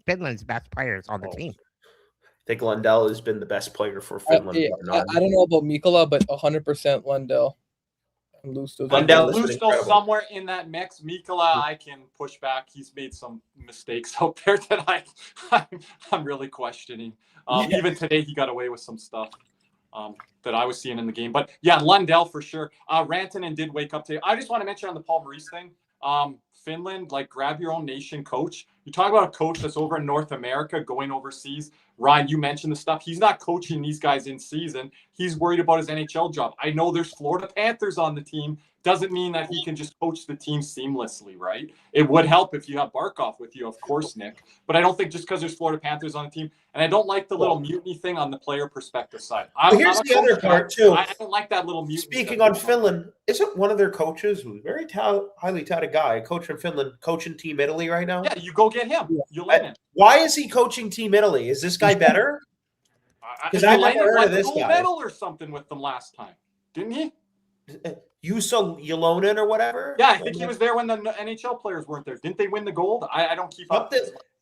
Finland's best players on the team. I think Lundell has been the best player for Finland. I don't know about Mikkola, but 100% Lundell. Lusto's somewhere in that mix. Mikkola, I can push back. He's made some mistakes out there that I'm really questioning. Even today, he got away with some stuff that I was seeing in the game. But yeah, Lundell for sure. Rantanen did wake up today. I just want to mention on the Paul Maurice thing. Finland, like, grab your own nation coach. You talk about a coach that's over in North America going overseas. Ryan, you mentioned the stuff. He's not coaching these guys in season. He's worried about his NHL job. I know there's Florida Panthers on the team. Doesn't mean that he can just coach the team seamlessly, right? It would help if you have Barkov with you, of course, Nick. But I don't think just because there's Florida Panthers on the team. And I don't like the little mutiny thing on the player perspective side. Here's the other part, too. I don't like that little mutiny. Speaking on Finland, isn't one of their coaches, who's a very highly touted guy, a coach from Finland, coaching Team Italy right now? Yeah, you go get him. You'll let him. Why is he coaching Team Italy? Is this guy better? Because I never heard of this gold guy. Medal or something with them last time, didn't he? Juuso Jalonen or whatever? Yeah, I think he was there when the NHL players weren't there. Didn't they win the gold? I don't keep up.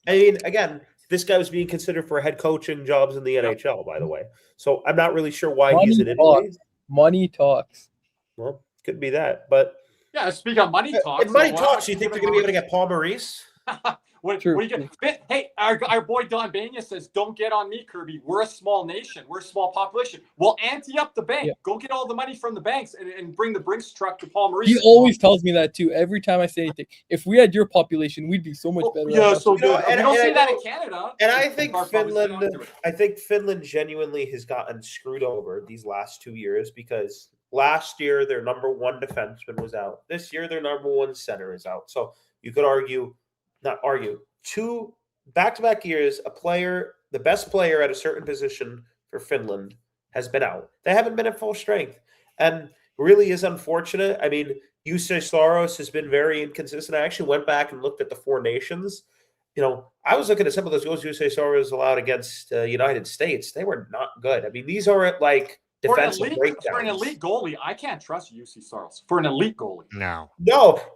I mean, again, this guy was being considered for head coaching jobs in the NHL, by the way. So I'm not really sure why he's in Italy. Money talks. Well, could be that. But yeah, speaking of money talks. In money talks, you think they're going to be able to get Paul Maurice? What do you get? Hey, our boy Don Bania says, don't get on me, Kirby. We're a small nation. We're a small population. Well, ante up the bank. Yeah. Go get all the money from the banks and bring the Brinks truck to Paul Maurice. He always tells me that, too, every time I say anything. If we had your population, we'd be so much better. Yeah, so good. And we don't see that in Canada. And I think Finland genuinely has gotten screwed over these last 2 years because last year their number one defenseman was out. This year their number one center is out. So you could two back-to-back years, the best player at a certain position for Finland has been out. They haven't been at full strength and really is unfortunate. I mean, Jussi Saros has been very inconsistent. I actually went back and looked at the Four Nations. You know, I was looking at some of those goals Jussi Saros allowed against United States. They were not good. I mean, these aren't like defensive breakdowns. For an elite goalie, I can't trust Jussi Saros. For an elite goalie. No.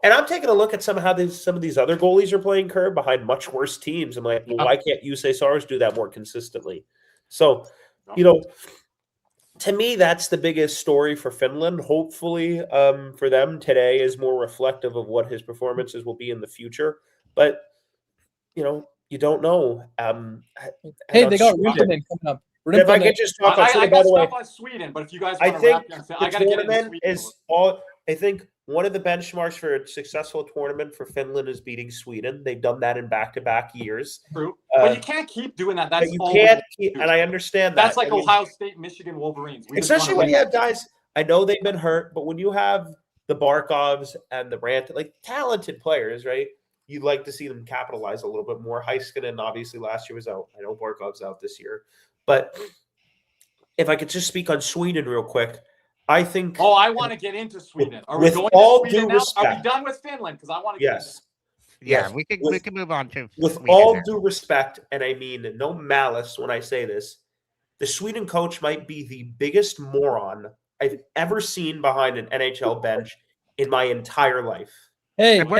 And I'm taking a look at some of these other goalies are playing curve behind much worse teams. I'm like, well, why can't Jussi Saros do that more consistently? So, you know, to me, that's the biggest story for Finland. Hopefully, for them, today is more reflective of what his performances will be in the future. But, you know, you don't know. Hey, they got Rintanen coming up. If I could just talk I got stuff on Sweden, but if you guys want to wrap up, I got to get into Sweden. I think one of the benchmarks for a successful tournament for Finland is beating Sweden. They've done that in back-to-back years. True, but you can't keep doing that. That's you can't keep, and I understand that. That's like Ohio State, Michigan Wolverines. Especially when you have guys. I know they've been hurt, but when you have the Barkovs and the Brandt, like talented players, right? You'd like to see them capitalize a little bit more. Heiskanen, obviously, last year was out. I know Barkov's out this year. But if I could just speak on Sweden real quick, I think. Oh, I want to get into Sweden. Are we going to Sweden now? Are we done with Finland? Because I want to get into we can move on to with Sweden all due respect, and I mean no malice when I say this. The Sweden coach might be the biggest moron I've ever seen behind an NHL bench in my entire life. Hey, I do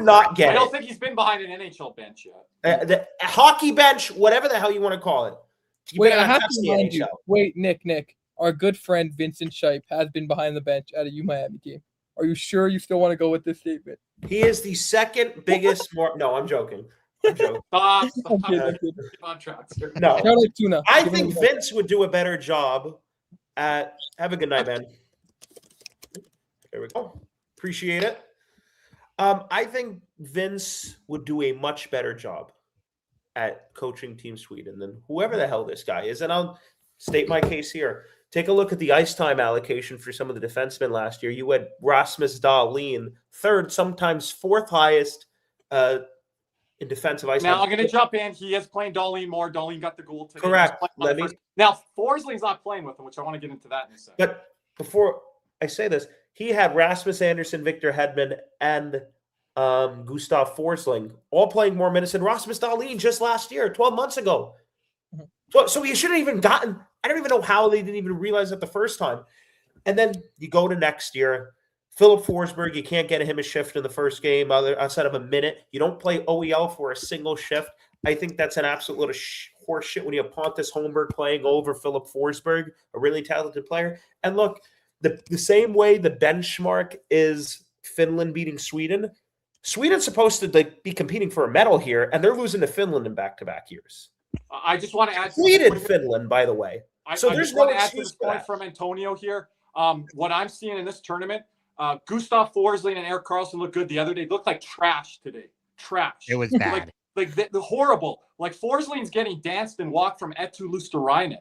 not get it. I don't think he's been behind an NHL bench yet. The hockey bench, whatever the hell you want to call it. Wait, I have to remind you. Wait, Nick, our good friend Vincent Scheib has been behind the bench at a U-Miami game. Are you sure you still want to go with this statement? He is the second biggest. No, I'm joking. Stop. No, I think Vince would do a better job at. Have a good night, man. There we go. Appreciate it. I think Vince would do a much better job at coaching Team Sweden than whoever the hell this guy is. And I'll state my case here. Take a look at the ice time allocation for some of the defensemen last year. You had Rasmus Dahlin, third, sometimes fourth highest in defensive ice time. Now I'm going to jump in. He is playing Dahlin more. Dahlin got the goal today. Correct. Now, Forsling's not playing with him, which I want to get into that in a second. But before I say this, he had Rasmus Andersson, Victor Hedman, and Gustav Forsling all playing more minutes than Rasmus Dahlin just last year, 12 months ago. So you shouldn't have even gotten – I don't even know how they didn't even realize it the first time. And then you go to next year. Philip Forsberg, you can't get him a shift in the first game outside of a minute. You don't play OEL for a single shift. I think that's an absolute little horse shit when you have Pontus Holmberg playing over Philip Forsberg, a really talented player. And look, the same way the benchmark is Finland beating Sweden, Sweden's supposed to be competing for a medal here, and they're losing to Finland in back-to-back years. I just want to add Finland, by the way. So there's no excuse for that. From Antonio here. What I'm seeing in this tournament, Gustav Forsling and Erik Karlsson look good the other day. They looked like trash today. Trash. It was bad. like the horrible. Like Forsling's getting danced and walked from Eetu Luosterainen.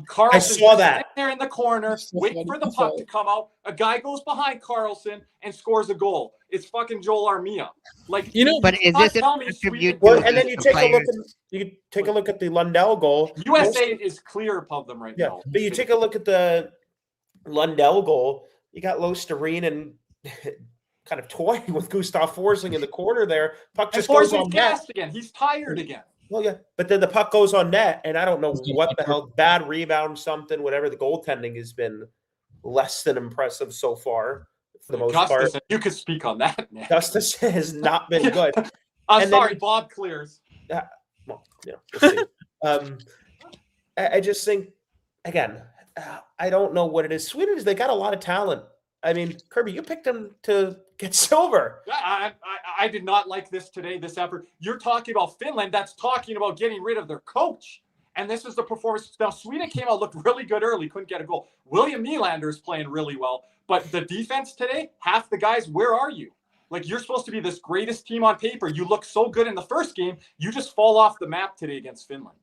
Carlson, I saw that there in the corner, waiting for the puck to come out. A guy goes behind Carlson and scores a goal. It's fucking Joel Armia. Like but is this a tribute? And then you take a look at the Lundell goal. USA is clear above them right now. But you take a look at the Lundell goal. You got Luosterainen kind of toying with Gustav Forsling in the corner there. Puck And just goes Forsling's on net. gassed again. He's tired again. Well, yeah, but then the puck goes on net, and I don't know what the hell, bad rebound, something, whatever. The goaltending has been less than impressive so far for the most part. You could speak on that, man. Justice has not been good. I'm And sorry, then- Bob clears. Well, yeah, we'll see. I just think, again, I don't know what it is. Sweden is, they got a lot of talent. I mean, Kirby, you picked them to get silver. I did not like this today, this effort. You're talking about Finland. That's talking about getting rid of their coach. And this is the performance. Now, Sweden came out, looked really good early, couldn't get a goal. William Nylander is playing really well. But the defense today, half the guys, where are you? Like, you're supposed to be this greatest team on paper. You look so good in the first game. You just fall off the map today against Finland.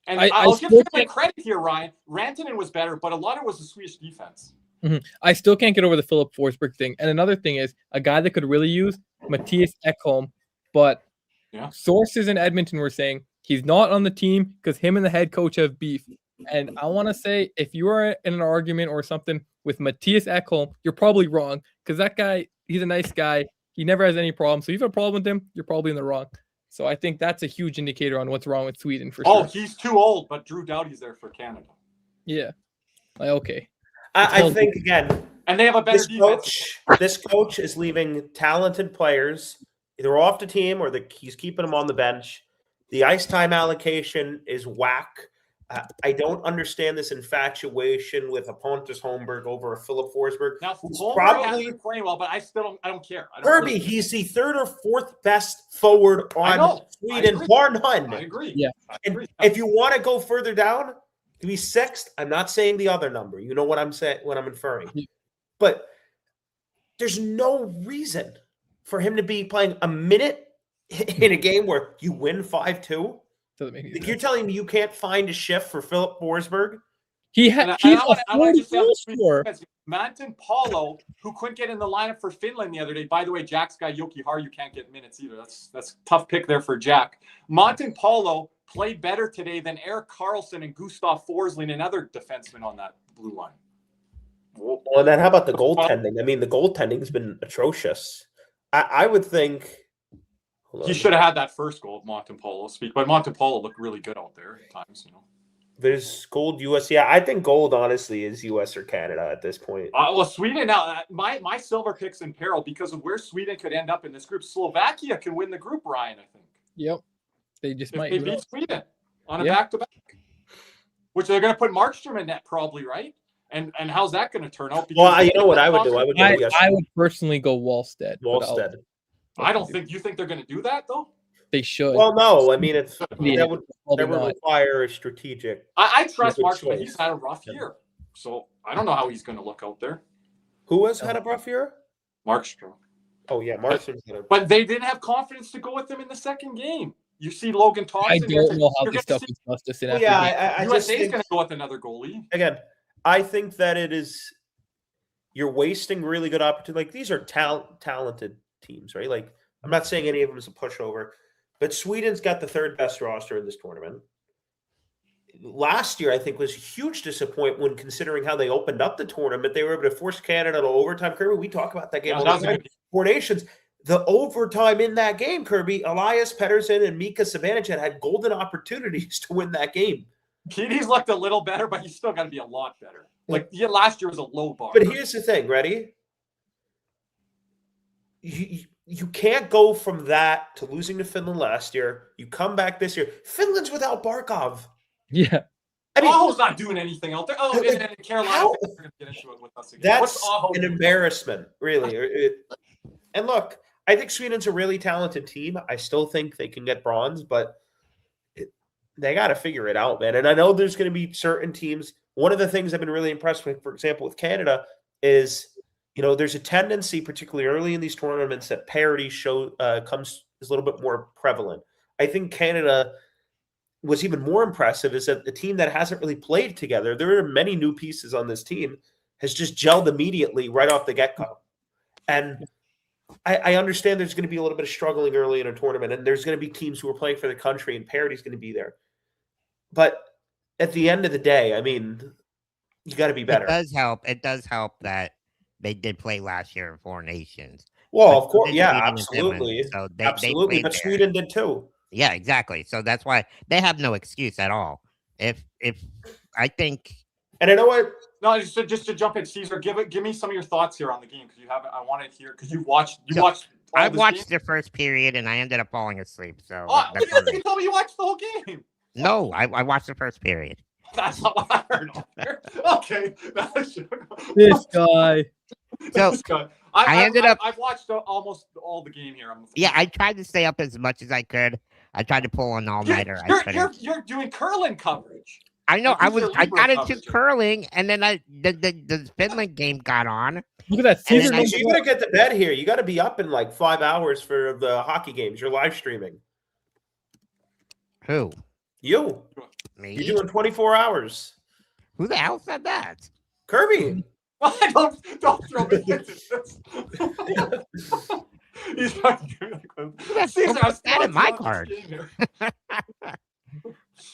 And I'll give Finland credit here, Ryan. Rantanen was better, but a lot of it was the Swedish defense. Mm-hmm. I still can't get over the Philip Forsberg thing. And another thing is a guy that could really use Mattias Ekholm, but sources in Edmonton were saying he's not on the team because him and the head coach have beef. And I want to say, if you are in an argument or something with Mattias Ekholm, you're probably wrong because that guy, he's a nice guy. He never has any problems. So if you have a problem with him, you're probably in the wrong. So I think that's a huge indicator on what's wrong with Sweden for sure. Oh, he's too old, but Drew Doughty's there for Canada. Yeah. Okay. I think, again, and they have a better defense. This coach is leaving talented players either off the team or he's keeping them on the bench. The ice time allocation is whack. I don't understand this infatuation with a Pontus Holmberg over a Philip Forsberg. Now, Holmberg has been playing well, but I don't care. Kirby, he's the third or fourth best forward on Sweden, bar none. I agree. Yeah. And if you want to go further down, to be sixth, I'm not saying the other number. You know what I'm saying, what I'm inferring. But there's no reason for him to be playing a minute in a game where you win 5-2. You're telling me you can't find a shift for Philip Forsberg? He's a 40-goal scorer. Manton Paulo, who couldn't get in the lineup for Finland the other day. By the way, Jack's guy Yoki Haru can't get minutes either. That's a tough pick there for Jack. Manton Paulo played better today than Erik Karlsson and Gustav Forsling and other defensemen on that blue line. Well, and then how about the goaltending? I mean, the goaltending's been atrocious. I would think he should have had that first goal, Manton Paulo. But Manton Paulo looked really good out there at times, you know. There's gold US. Yeah, I think gold honestly is US or Canada at this point. Well, Sweden now. My silver pick's in peril because of where Sweden could end up in this group. Slovakia can win the group, Ryan. I think. Yep, they just might. They beat Sweden on a back-to-back, which they're going to put Markstrom in net probably, right? And how's that going to turn out? Well, you know what I would do. I would personally go Wallstedt. I don't think you think they're going to do that though. They should. Well, no. I mean, that would require a strategic. I trust Markstrom, but he's had a rough year, so I don't know how he's going to look out there. Who has had a rough year? Markstrom. Oh yeah, Markstrom's but they didn't have confidence to go with him in the second game. You see Logan Thompson. I don't know how this stuff is justice in. I just think going to go with another goalie again. I think that it is. You're wasting really good opportunity. Like these are talented teams, right? Like I'm not saying any of them is a pushover, but Sweden's got the third best roster in this tournament. Last year, I think, was a huge disappointment when considering how they opened up the tournament. They were able to force Canada to overtime. Kirby, we talk about that game all the time. 4 nations. The overtime in that game, Kirby, Elias Pettersson and Mika Zibanejad had golden opportunities to win that game. Petey's looked a little better, but he's still got to be a lot better. Like last year was a low bar. But here's the thing, ready? You can't go from that to losing to Finland last year. You come back this year. Finland's without Barkov. Yeah. I mean, Aho's not doing anything out there. Oh, and Carolina, they're going to get into it with us again. That's an embarrassment, really. And look, I think Sweden's a really talented team. I still think they can get bronze, but they got to figure it out, man. And I know there's going to be certain teams. One of the things I've been really impressed with, for example, with Canada is, there's a tendency, particularly early in these tournaments, that parity is a little bit more prevalent. I think Canada was even more impressive is that the team that hasn't really played together, there are many new pieces on this team, has just gelled immediately right off the get-go. And I understand there's going to be a little bit of struggling early in a tournament, and there's going to be teams who are playing for the country, and parity is going to be there. But at the end of the day, I mean, you got to be better. It does help that they did play last year in 4 nations. Well, But of course, Sweden yeah, beating in Finland, absolutely, so they absolutely. played But there. Sweden did too. Yeah, exactly. So that's why they have no excuse at all. If I think And you know what? No, just to jump in, Caesar, give me some of your thoughts here on the game because you haven't. I want to hear because you So, watched. All I this watched game? the first period and I ended up falling asleep. So Oh, that's you on me. told me you watched the whole game. No, I watched the first period. That's not what I heard. Okay. This guy. So This guy. I ended up. I've watched almost all the game here. Yeah, I tried to stay up as much as I could. I tried to pull an all-nighter. I couldn't. You're doing curling coverage. I know. Like, I got into coverage. curling, and then the Finland game got on. Look at that. And Caesar then So you got to get to bed here. You got to be up in like 5 hours for the hockey games. You're live streaming. Who? You. Me? You're doing 24 hours. Who the hell said that? Kirby. don't throw me into this. He's like, Caesar, Put that in my card.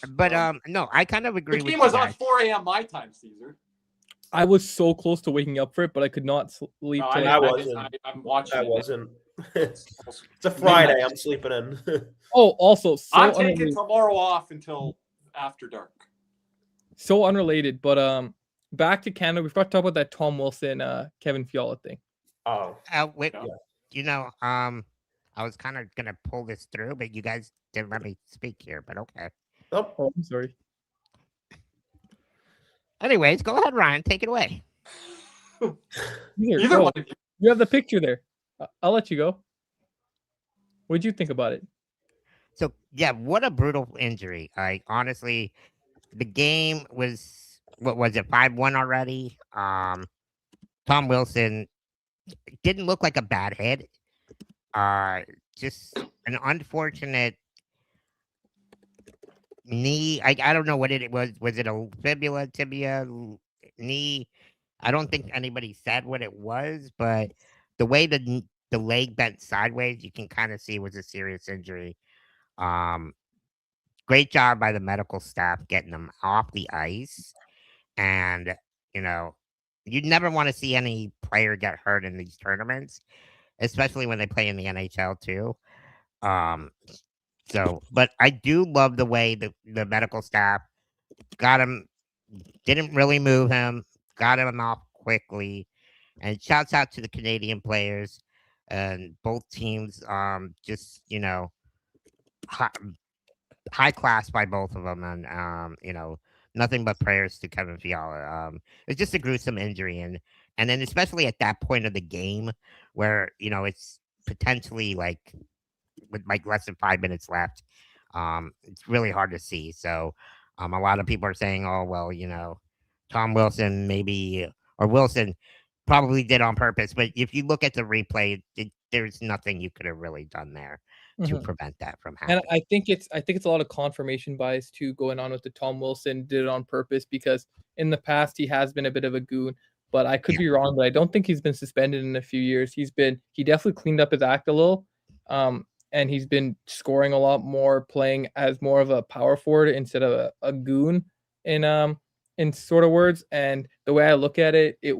But no, I kind of agree The with game you was on guys. 4 a.m. my time, Caesar. I was so close to waking up for it, but I could not sleep. No, till I like- wasn't. I'm watching. I it. wasn't. It's a Friday. I'm sleeping in. Oh, also so I'm taking unrelated, tomorrow off until after dark. so unrelated, but back to Canada. We've got to talk about that Tom Wilson, Kevin Fiala thing. Oh, Wait, Yeah. you know, I was kind of gonna pull this through, but you guys didn't let me speak here. But okay. nope. Oh, I'm sorry. Anyways, go ahead, Ryan. Take it away. Here, Either go. one of you. You have the picture there. I'll let you go. What'd you think about it? So yeah, what a brutal injury. Like honestly, the game was what was it 5-1 already? Tom Wilson didn't look like a bad hit. Just an unfortunate knee. I don't know what it was. Was it a fibula, tibia, knee? I don't think anybody said what it was, but the way the leg bent sideways, you can kind of see it was a serious injury. Great job by the medical staff getting him off the ice. And, you know, you'd never want to see any player get hurt in these tournaments, especially when they play in the NHL too. But I do love the way the medical staff got him, didn't really move him, got him off quickly. And shouts out to the Canadian players and both teams. Just, you know, high class by both of them. And, you know, nothing but prayers to Kevin Fiala. It's just a gruesome injury. And then especially at that point of the game where, you know, it's potentially like with like less than 5 minutes left. It's really hard to see. So a lot of people are saying, oh, well, you know, Tom Wilson maybe, or Wilson probably did on purpose. But if you look at the replay, there's nothing you could have really done there to prevent that from happening. And I think it's a lot of confirmation bias too going on with the Tom Wilson did it on purpose, because in the past he has been a bit of a goon. But I could be wrong, but I don't think he's been suspended in a few years. He definitely cleaned up his act a little. And he's been scoring a lot more, playing as more of a power forward instead of a goon in sort of words. And the way I look at it, it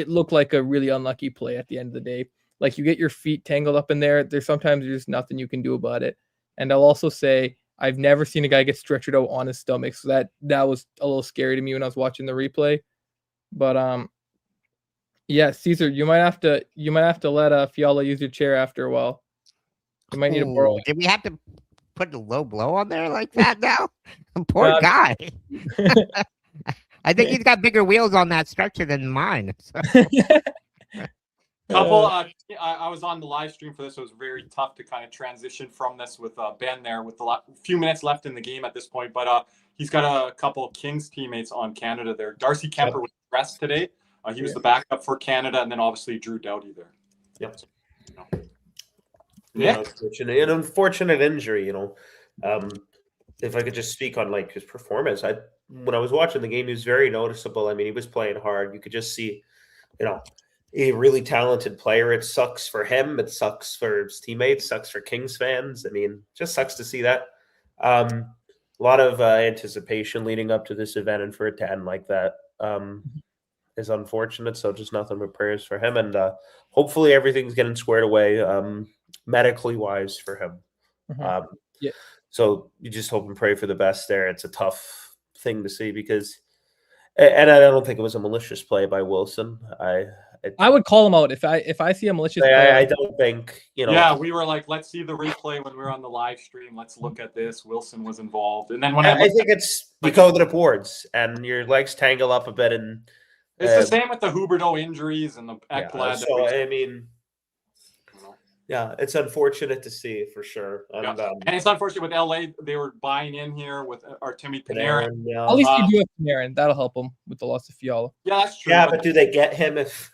looked like a really unlucky play at the end of the day. Like, you get your feet tangled up in there. There's just nothing you can do about it. And I'll also say I've never seen a guy get stretchered out on his stomach. So that was a little scary to me when I was watching the replay. But yeah, Caesar, you might have to let Fiala use your chair after a while. You might need to borrow. Did we have to put a low blow on there like that now? Poor guy. I think he's got bigger wheels on that stretcher than mine. So. I was on the live stream for this. So it was very tough to kind of transition from this with Ben there with a few minutes left in the game at this point. But he's got a couple of Kings teammates on Canada there. Darcy Kemper was rest today. He was the backup for Canada, and then obviously Drew Doughty there. Yep. So, Yeah, an unfortunate injury, you know. If I could just speak on like his performance, when I was watching the game, he was very noticeable. I mean, he was playing hard. You could just see, you know, a really talented player. It sucks for him. It sucks for his teammates. Sucks for Kings fans. I mean, just sucks to see that. A lot of anticipation leading up to this event, and for it to end like that. is unfortunate. So just nothing but prayers for him, and hopefully everything's getting squared away medically wise for him. Mhm. Yeah. So you just hope and pray for the best there. It's a tough thing to see because, and I don't think it was a malicious play by Wilson. I would call him out if I see a malicious play. I don't think, Yeah, we were like, let's see the replay when we were on the live stream. Let's look at this. Wilson was involved, and then when I think it's you go to the boards and your legs tangle up a bit, and it's the same with the Huberdeau injuries and the Ekblad. So I mean, yeah, it's unfortunate to see for sure. And, and it's unfortunate with LA. They were buying in here with Artemi Panarin. At least you do have Panarin. That'll help them with the loss of Fiala. Yeah, that's true. Yeah, but do they get him if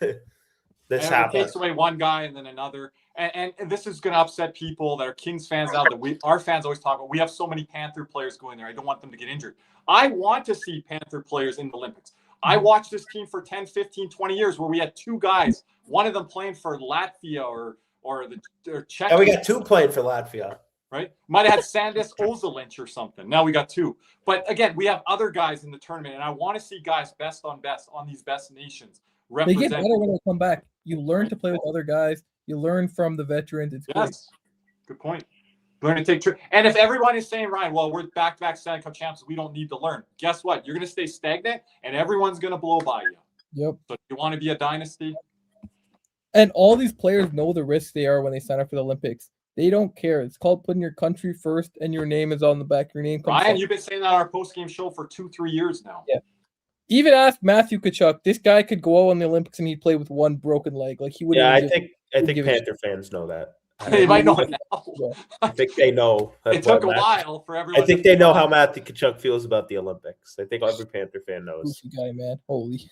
this happens? It takes away one guy and then another. And this is going to upset people that are Kings fans out that our fans always talk about. We have so many Panther players going there. I don't want them to get injured. I want to see Panther players in the Olympics. I watched this team for 10, 15, 20 years where we had two guys, one of them playing for Latvia or Czech. Yeah, we got two playing for Latvia. Right? Might have had Sandis Ozelinch or something. Now we got two. But again, we have other guys in the tournament, and I want to see guys best on these best nations. They get better when they come back. You learn to play with other guys. You learn from the veterans. It's great. Good point. Learn to take and if everyone is saying, Ryan, well, we're back-to-back Stanley Cup champs, we don't need to learn. Guess what? You're going to stay stagnant, and everyone's going to blow by you. Yep. So if you want to be a dynasty. And all these players know the risks they are when they sign up for the Olympics. They don't care. It's called putting your country first, and your name is on the back. Your name comes. Ryan, you've been saying that on our post-game show for 2-3 years now. Yeah. Even ask Matthew Tkachuk. This guy could go out on the Olympics and he'd play with one broken leg. Like he would. Yeah, I think Panther fans know that. They might know it now. I think they know. It took a while for everyone. I think they know how Matthew Tkachuk feels about the Olympics. I think every Panther fan knows. Goofy guy, man. Holy.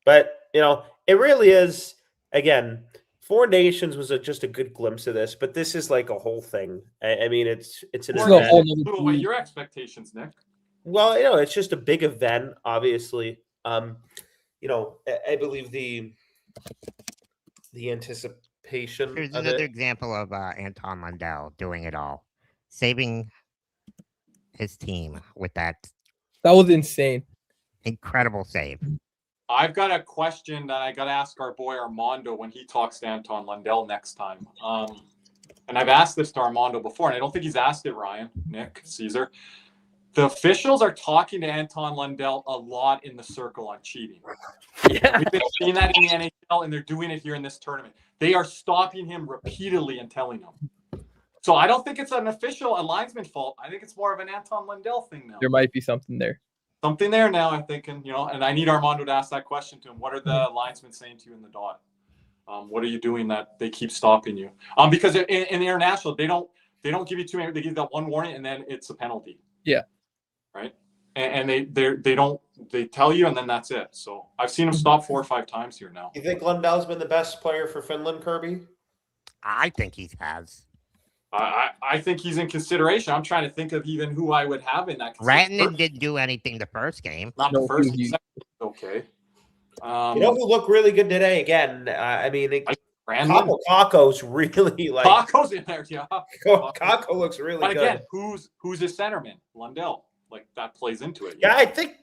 But it really is. Again, Four Nations was just a good glimpse of this, but this is like a whole thing. I mean, it's an event. What are your expectations, Nick? Well, it's just a big event, obviously. I believe the anticipation. Here's another example of Anton Lundell doing it all, saving his team with that. That was insane. Incredible save. I've got a question that I got to ask our boy Armando when he talks to Anton Lundell next time. And I've asked this to Armando before, and I don't think he's asked it, Ryan, Nick, Caesar. The officials are talking to Anton Lundell a lot in the circle on cheating. Yeah. We've been seeing that in the NHL, and they're doing it here in this tournament. They are stopping him repeatedly and telling him. So I don't think it's an official, a linesman fault. I think it's more of an Anton Lundell thing now. There might be something there. Something there now, I'm thinking, and I need Armando to ask that question to him. What are the linesmen saying to you in the dot? What are you doing that they keep stopping you? Because in the international, they don't give you too many. They give that one warning, and then it's a penalty. Yeah. Right. And they tell you, and then that's it. So I've seen him stop 4 or 5 times here now. You think Lundell's been the best player for Finland, Kirby? I think he has. I think he's in consideration. I'm trying to think of even who I would have in that. Rantanen didn't do anything the first game. Not the first. Okay. Who looked really good today? Again, Kakko's really like. Kakko's in there, yeah. Kakko looks really good. But again, who's his centerman? Lundell. Like that plays into it. Yeah, I think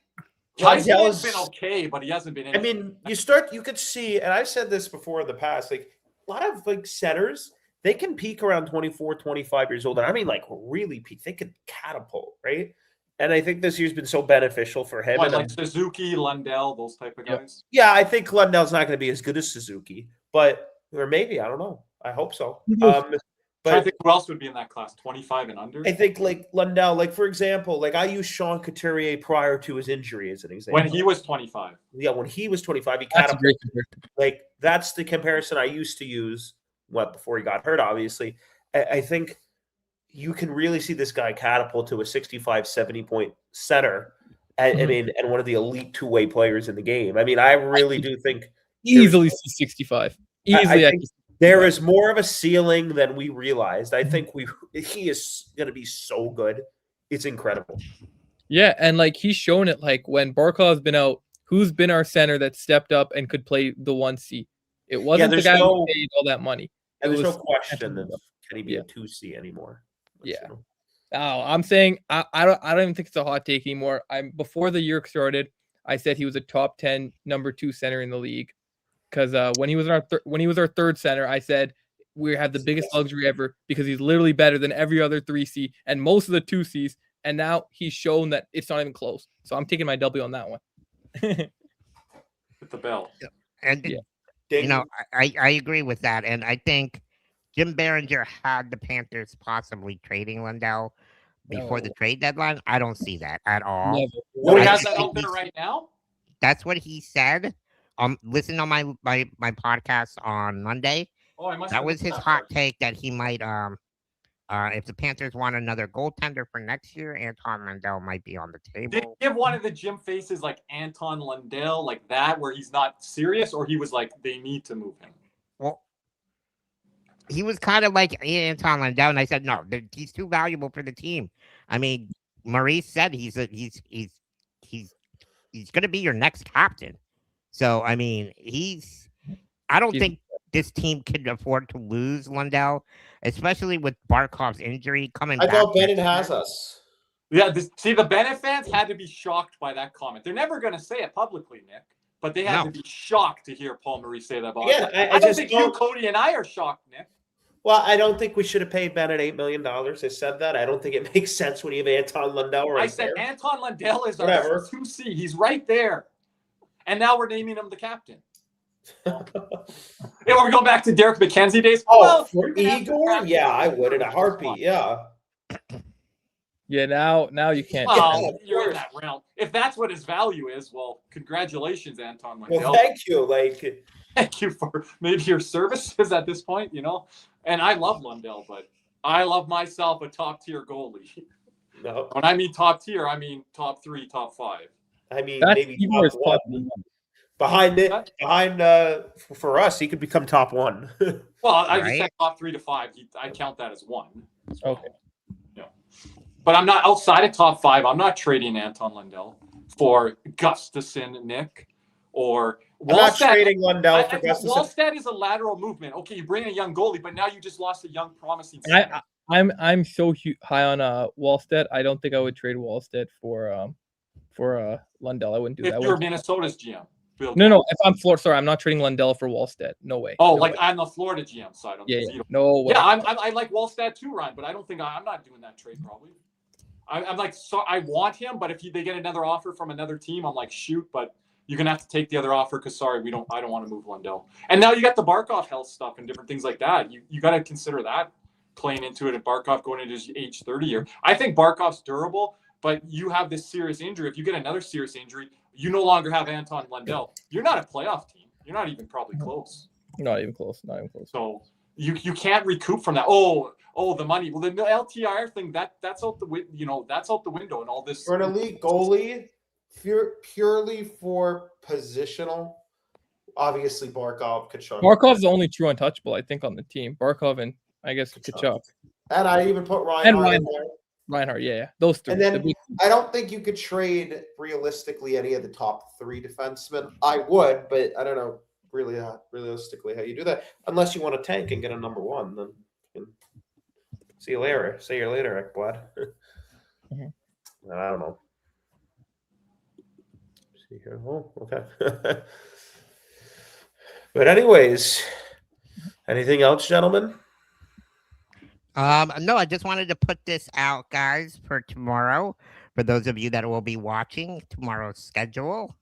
Lundell's been okay, but he hasn't been. I mean, you could see, and I've said this before in the past, like a lot of like centers. They can peak around 24, 25 years old. And I mean, like, really peak. They could catapult, right? And I think this year's been so beneficial for him. Like Suzuki, Lundell, those type of guys? Yeah, I think Lundell's not going to be as good as Suzuki. Or maybe, I don't know. I hope so. But I think who else would be in that class? 25 and under? I think, like, Lundell, like, for example, like, I used Sean Couturier prior to his injury as an example. When he was 25. Yeah, when he was 25, he catapulted. Like, that's the comparison I used to use. Before he got hurt, obviously. I think you can really see this guy catapult to a 65, 70-point center. And one of the elite two-way players in the game. I mean, I really do think easily 65. Easily, I think there is more of a ceiling than we realized. I think he is going to be so good. It's incredible. Yeah, and like he's shown it. Like when Barkov's been out, who's been our center that stepped up and could play the 1C? It wasn't the guy who paid all that money. And there's no question of can he be a 2C anymore. Yeah. Oh, I'm saying I don't even think it's a hot take anymore. Before the year started, I said he was a top 10 number 2 center in the league. Because when he was our third center, I said we have the biggest luxury ever because he's literally better than every other 3C and most of the 2Cs. And now he's shown that it's not even close. So I'm taking my W on that one. Hit the bell. And yeah. I agree with that. And I think Jim Behringer had the Panthers possibly trading Lundell before the trade deadline. I don't see that at all. Never. So he has that out there right now? That's what he said. Listen on my podcast on Monday. Oh, I must That have was missed his that hot part. take that he might if the Panthers want another goaltender for next year, Anton Lundell might be on the Did table. he give one of the Jim faces like Anton Lundell, like that, where he's not serious, or he was like, they need to move him? Well, he was kind of like Anton Lundell, and I said no, he's too valuable for the team. I mean, Maurice said he's going to be your next captain. So I mean, I don't think this team can afford to lose Lundell, especially with Barkov's injury coming back. I thought Bennett next has year. us. Yeah, the Bennett fans had to be shocked by that comment. They're never going to say it publicly, Nick, but they had to be shocked to hear Paul Maurice say that about Yeah, I don't think you, Cody, and I are shocked, Nick. Well, I don't think we should have paid Bennett $8 million. I said that. I don't think it makes sense when you have Anton Lundell right I said there. Anton Lundell is our Whatever. 2C. He's right there. And now we're naming him the captain. Yeah, we're going back to Derek McKenzie days. Oh, Well, for you can have the Igor? captain. Yeah, I would in a heartbeat. Yeah. Yeah, now you can't. Well, you're in that realm. If that's what his value is, well, congratulations, Anton Lundell. Well, thank you. Like, Thank you for maybe your services at this point, And I love Lundell, but I love myself a top-tier goalie. no. When I mean top tier, I mean top 3, top 5. I mean, That's maybe Igor's top one. Behind for us, he could become top 1. Well, I just Right. said top 3 to 5. I count that as 1. Okay. Yeah. But I'm not outside of top 5. I'm not trading Anton Lundell for Gustafsson, Nick, or I'm not Wallstedt. trading Lundell for Gustafsson. Wallstedt is a lateral movement. Okay, you bring a young goalie, but now you just lost a young, promising center. I'm so high on Wallstedt. I don't think I would trade Wallstedt for Lundell. I wouldn't do If that. you're Minnesota's GM. No. If I'm Florida, sorry, I'm not trading Lundell for Wallstedt. No way. Oh, no like way. I'm the Florida GM side. On Yeah, the no way. Yeah, I like Wallstedt too, Ryan, but I don't think I'm not doing that trade probably. I'm like, so I want him, but if they get another offer from another team, I'm like, shoot, but you're gonna have to take the other offer because sorry, I don't want to move Lundell. And now you got the Barkov health stuff and different things like that. You got to consider that playing into it. And Barkov going into his age 30 year. I think Barkov's durable, but you have this serious injury. If you get another serious injury, you no longer have Anton Lundell. You're not a playoff team. You're not even probably close. Not even close. So you can't recoup from that. Oh, the money. Well, the LTIR thing that's out the that's out the window and all this. For an elite goalie, purely for positional, obviously Barkov, Kachuk. Barkov's the only true untouchable, I think, on the team. Barkov and I guess Kachuk. And I even put Ryan in there. Reinhardt, yeah. Those three. And then I don't think you could trade realistically any of the top 3 defensemen. I would, but I don't know really realistically how you do that. Unless you want to tank and get a number 1, then you can see you later. See you later, Ekblad. I don't know. See here. Oh, okay. But anyways, anything else, gentlemen? No, I just wanted to put this out, guys, for tomorrow. For those of you that will be watching tomorrow's schedule,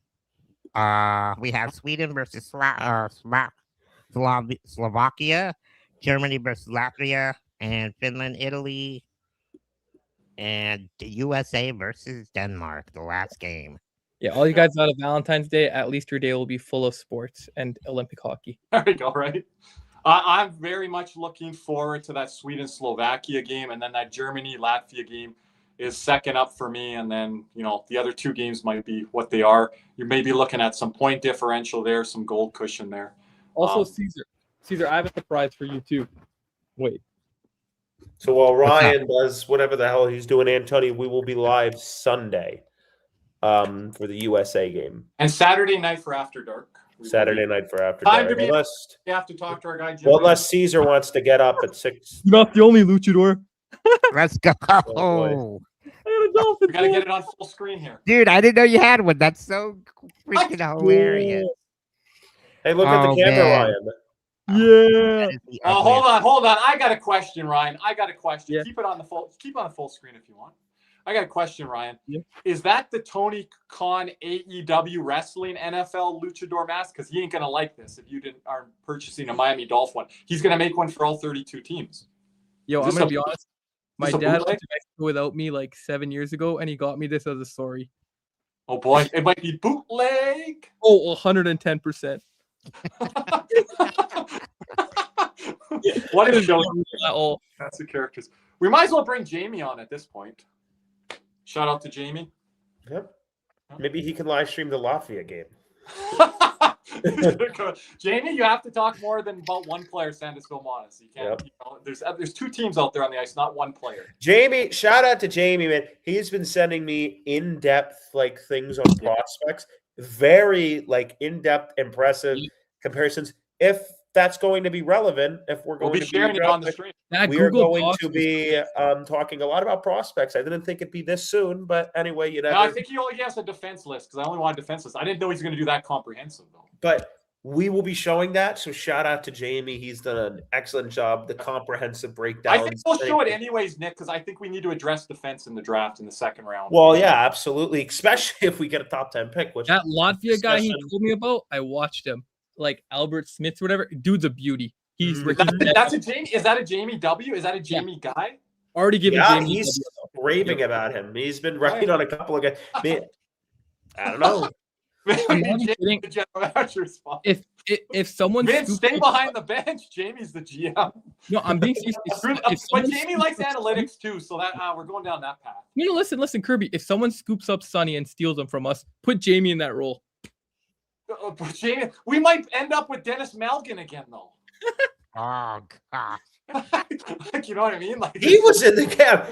we have Sweden versus Slovakia, Germany versus Latvia, and Finland, Italy, and the USA versus Denmark, the last game. Yeah, all you guys out of Valentine's Day, at least your day will be full of sports and Olympic hockey. There we go, right? I'm very much looking forward to that Sweden-Slovakia game, and then that Germany-Latvia game is second up for me. And then, the other 2 games might be what they are. You may be looking at some point differential there, some gold cushion there. Also, Caesar, I have a surprise for you too. Wait. So while Ryan does whatever the hell he's doing, Antonio, we will be live Sunday for the USA game. And Saturday night for After Dark. Saturday night for After Time Dark. to be- Unless, You have to talk to our guy, Jim. unless Caesar wants to get up at 6. You're not the only luchador. Let's go. boy. I gotta We got to get it on full screen here. Dude, I didn't know you had one. That's so freaking hilarious. Hey, look at the Oh, camera, man. Ryan. Yeah. That is the Oh, ugliest- hold on. I got a question, Ryan. I got a question. Yeah. Keep it on the full screen if you want. I got a question, Ryan. Yeah. Is that the Tony Khan AEW Wrestling NFL Luchador mask? Because he ain't gonna like this if you aren't purchasing a Miami Dolphin one. He's gonna make one for all 32 teams. Yo, Is I'm this gonna a- be honest. My this a dad bootleg? went to Mexico without me like 7 years ago, and he got me this as a story. Oh boy, it might be bootleg. Oh, 110%. What is showing? At all. That's the characters. We might as well bring Jamie on at this point. Shout out to Jamie. Yep. Maybe he can live stream the Latvia game. Jamie, you have to talk more than about one player, Sandusville Monas. You can't. Yep. You know, there's two teams out there on the ice, not one player. Jamie, shout out to Jamie, man. He's been sending me in-depth like things on prospects, very like in-depth, impressive comparisons. If that's going to be relevant, if we're We'll going be to sharing be it on the stream. That we are Google going Docs to was be talking a lot about prospects. I didn't think it'd be this soon, but anyway, you know. No, I think he only has a defense list because I only want a defense list. I didn't know he's going to do that comprehensive though. But we will be showing that. So shout out to Jamie. He's done an excellent job. The comprehensive breakdown. I think we'll show it anyways, Nick, because I think we need to address defense in the draft in the second round. Well, yeah, absolutely. Especially if we get a top 10 pick, which That Latvia guy he discussion. told me about. I watched him, like Albert Smith or whatever. Dude's a beauty. He's That's a Jamie. Is that a Jamie W? Is that a Jamie guy? already given. yeah, Jamie he's W. raving about him. He's been writing on a couple of guys. Man, I don't know. I'm Maybe not Jamie's kidding. the general manager spot. If someone Vince, scoops stay up- behind the bench. Jamie's the GM. No, I'm being serious. If But someone Jamie scoops likes up analytics too, so that we're going down that path. You know, listen, Kirby. If someone scoops up Sonny and steals him from us, put Jamie in that role. But Jamie, we might end up with Dennis Malgin again, though. Oh, gosh. Like, you know what I mean? Like He was in the camp.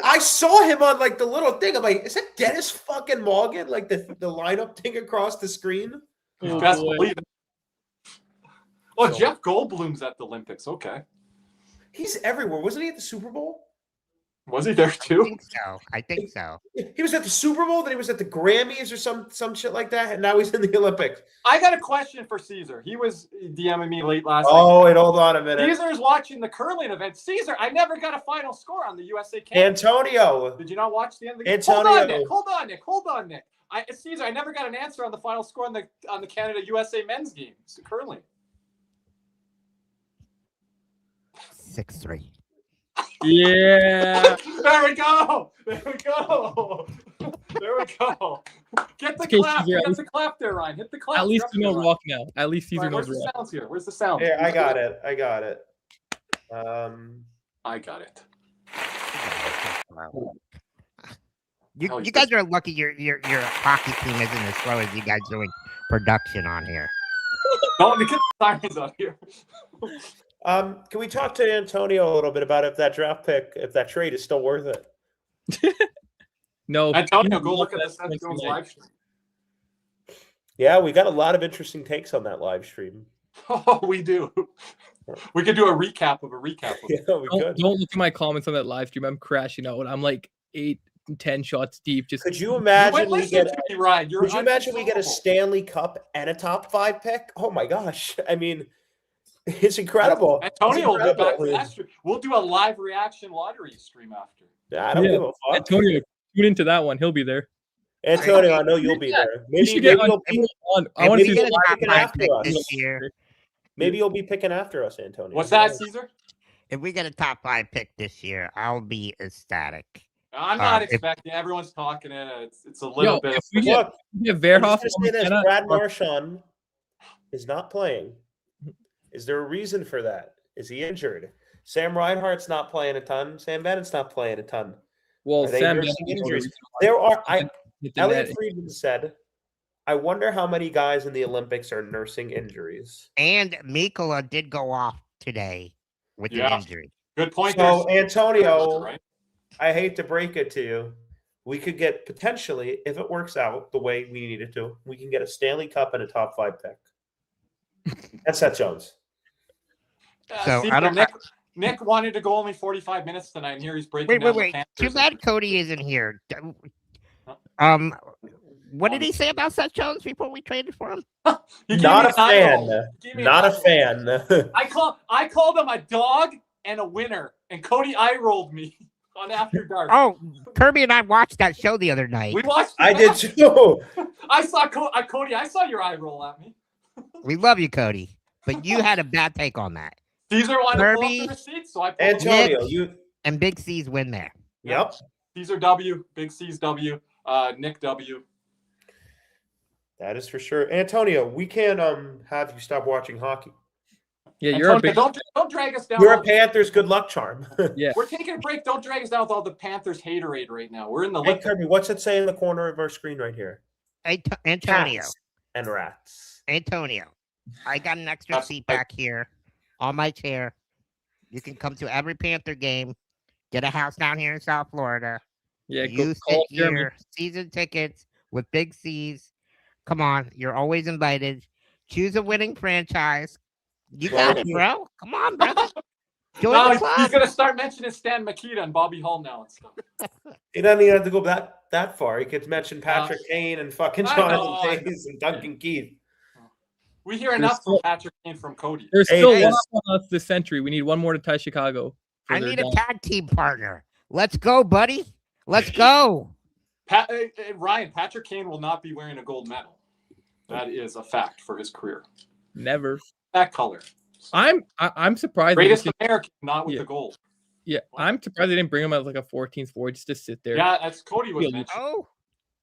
I saw him on like the little thing. I'm like, is that Dennis fucking Morgan? Like the lineup thing across the screen? Oh, best boy. believe it. Oh, So- Jeff Goldblum's at the Olympics. Okay, He's everywhere. Wasn't he at the Super Bowl? was he there I too? think so. I think so. He was at the Super Bowl, then he was at the Grammys or some shit like that, and now he's in the Olympics. I got a question for Caesar. He was DMing me late last night. Oh, wait, hold on a minute. Caesar's watching the curling event. Caesar, I never got a final score on the USA Canada. Antonio. Did you not watch the end of the game? Antonio. Hold on, Nick. Caesar, I never got an answer on the final score on the Canada USA men's game. It's the curling. 6-3. Yeah. There we go. There we go. There we go. Get the Okay, clap. Caesar, Get the clap there, Ryan. Hit the clap. At least You're you up know there, rock now. At least Caesar Ryan. knows Where's the rock. sounds here? Where's the sound? Here, I got it. I got it. You, Oh, you he's guys are lucky your hockey team isn't as slow as you guys doing production on here. Don't get the sirens out here. Can we talk to Antonio a little bit about if that draft pick, if that trade is still worth it? No. Antonio, go look at the That's Seth Jones like- live stream. Yeah, we got a lot of interesting takes on that live stream. Oh, we do. We could do a recap of a recap. Of it. Yeah, we could. Don't look at my comments on that live stream. I'm crashing out. I'm like 8-10 shots deep. Just Could you You imagine went we listen get? to me, Ryan. You're Could you imagine we get a unconsolable. Stanley Cup and a top 5 pick? Oh my gosh! I mean, it's incredible. Antonio will It's be back for incredible. that stream. We'll do a live reaction lottery stream after. I don't Yeah. give a fuck. Antonio, tune into that one. He'll be there. Antonio, I know you'll be Yeah, there. You Maybe, should get maybe, you'll, be, on. I If want we to see get you'll a be top picking 5 after pick us. this year, maybe you'll be picking after us, Antonio. What's that, Caesar? if we get a top 5 pick this year, I'll be ecstatic. I'm not if- expecting. Everyone's talking it. It's a little bit. If we get, Look, get I'm Verhoff, just gonna say this: Brad Marchand is not playing. Is there a reason for that? Is he injured? Sam Reinhart's not playing a ton. Sam Bennett's not playing a ton. well, Are they Sam nursing Bennett injuries? There are. hit the Elliot net. Friedman said, "I wonder how many guys in the Olympics are nursing injuries." And Mikola did go off today with an Yeah. injury. Good point. So there. Antonio, Right? I hate to break it to you, we could get potentially, if it works out the way we need it to, we can get a Stanley Cup and a top 5 pick. That's Seth Jones. So, Caesar, I don't- Nick, Nick wanted to go only 45 minutes tonight, and here he's breaking down the Wait. Panthers. Too bad Cody isn't here. What did he say about Seth Jones before we traded for him? He gave Not me a an eye roll. fan. He gave me Not an a eye roll. fan. I called him a dog and a winner, and Cody eye rolled me on After Dark. Oh, Kirby and I watched that show the other night. We watched. I did too. I saw Cody. I saw your eye roll at me. We love you, Cody, but you had a bad take on that. Caesar wanted to pull Kirby, up the receipts, so I pulled them. Antonio, Nick. you. And Big C's win there. Yep. Caesar W, Big C's W, Nick W. That is for sure. Antonio, we can't have you stop watching hockey. Yeah, you're Antonio, a big. don't drag us down. You're a Panthers good luck charm. Yeah. We're taking a break. Don't drag us down with all the Panthers haterade right now. We're in the Hey, Kirby, what's it say in the corner of our screen right here? Antonio. Cats and rats. Antonio, I got an extra That's seat right. back here on my chair. You can come to every Panther game, get a house down here in South Florida. Yeah, You sit call Jeremy. here, season tickets with Big C's. Come on, you're always invited. Choose a winning franchise. You got it, bro. Come on, brother. Join No, the he's club. going to start mentioning Stan Mikita and Bobby Hull now and stuff. He doesn't even have to go that far. He could mention Patrick Kane and fucking I Jonathan know. Taves and Duncan Keith. We hear enough from Patrick Kane from Cody. There's Hey, still hey. one up on us this century. We need one more to tie Chicago. I for need their a down. tag team partner. Let's go, buddy. Let's go. Ryan, Patrick Kane will not be wearing a gold medal. That is a fact for his career. Never. That color. I'm surprised. they Greatest didn't- American, not with Yeah. the gold. Yeah, I'm surprised they didn't bring him as like a 14th forward just to sit there. Yeah, as Cody was Yeah. mentioning, Oh,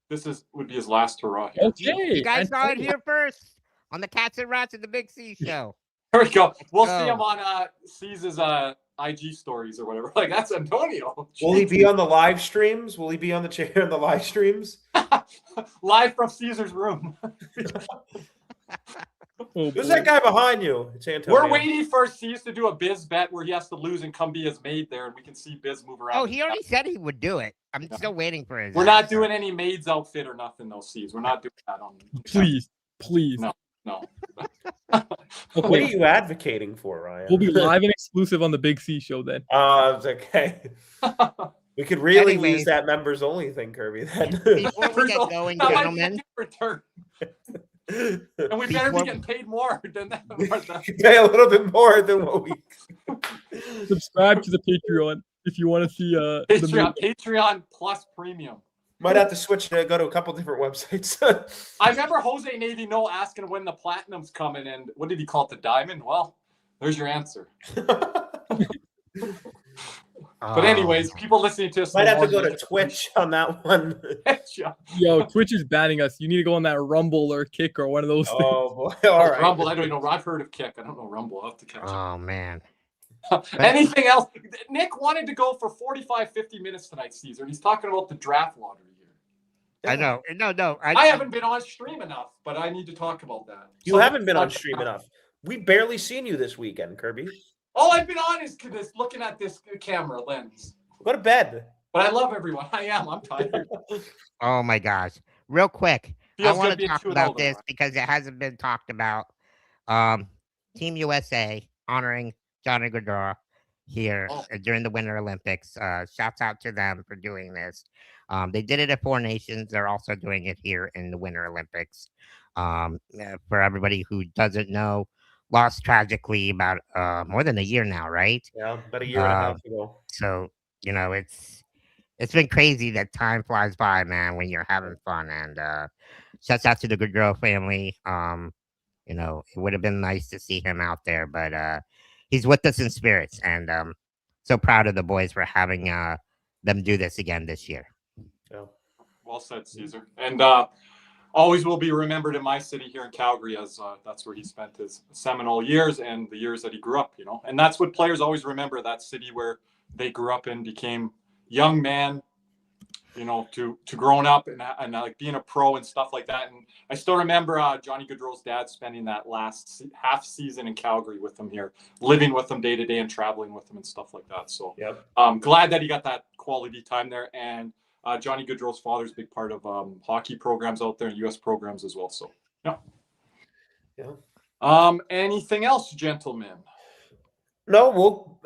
this would be his last hurrah. Here. Okay. you guys saw it Antonio. here first on the Cats and Rats at the Big C show. There we go. We'll go. see him on C's IG stories or whatever. Like, that's Antonio. Will he be on the live streams? Will he be on the chair in the live streams? Live from Caesar's room. Oh, Who's boy. that guy behind you? It's Antonio. We're waiting for C's to do a Biz bet where he has to lose and come be his maid there, and we can see Biz move around. Oh, he already said he would do it. I'm still waiting for his. We're not answer. doing any maid's outfit or nothing, though, C's. We're not doing that on. Please. No. What are Okay. you advocating for, Ryan? We'll be live and exclusive on the Big C show then. It's okay. We could really Anyways. use that members only thing, Kirby. Then. Before we get going, That might be a gentlemen, return. And we better be Before- getting paid more than that. You pay a little bit more than what we. Subscribe to the Patreon if you want to see Patreon Plus Premium. Might have to switch to go to a couple different websites. I remember Jose Navy No asking when the platinum's coming, and what did he call it, the diamond? Well, there's your answer. But anyways, people listening to us Might have to know go more to Twitch on that one. Yo, Twitch is banning us. You need to go on that Rumble or Kick or one of those things. Oh boy! All right. Rumble, I don't even know. I've heard of Kick. I don't know Rumble. I'll have to catch up. Oh man. Anything else? Nick wanted to go for 45, 50 minutes tonight, Caesar. He's talking about the draft lottery here. I know. No. I haven't been on stream enough, but I need to talk about that. You haven't been on stream enough. We barely seen you this weekend, Kirby. All I've been on is looking at this camera lens. Go to bed. But I love everyone. I am. I'm tired. Oh my gosh. Real quick, I Feels want good to being talk 2-0 about though, this Ryan. because it hasn't been talked about. Team USA honoring Johnny Gaudreau here during the Winter Olympics. Shouts out to them for doing this. They did it at Four Nations. They're also doing it here in the Winter Olympics. For everybody who doesn't know, lost tragically about more than a year now, right? Yeah, about a year and a half ago. So, it's been crazy that time flies by, man, when you're having fun. And shouts out to the Gaudreau family. It would have been nice to see him out there, but he's with us in spirits. And so proud of the boys for having them do this again this year. Yeah. Well said, Caesar. And always will be remembered in my city here in Calgary as that's where he spent his seminal years and the years that he grew up, And that's what players always remember, that city where they grew up and became young man, to growing up and like being a pro and stuff like that. And I still remember Johnny Gaudreau's dad spending that last half season in Calgary with him here, living with him day to day and traveling with him and stuff like that. So Yep. I'm glad that he got that quality time there. And Johnny Gaudreau's father is a big part of hockey programs out there and U.S. programs as well. So, yeah. Yeah. Anything else, gentlemen? We'll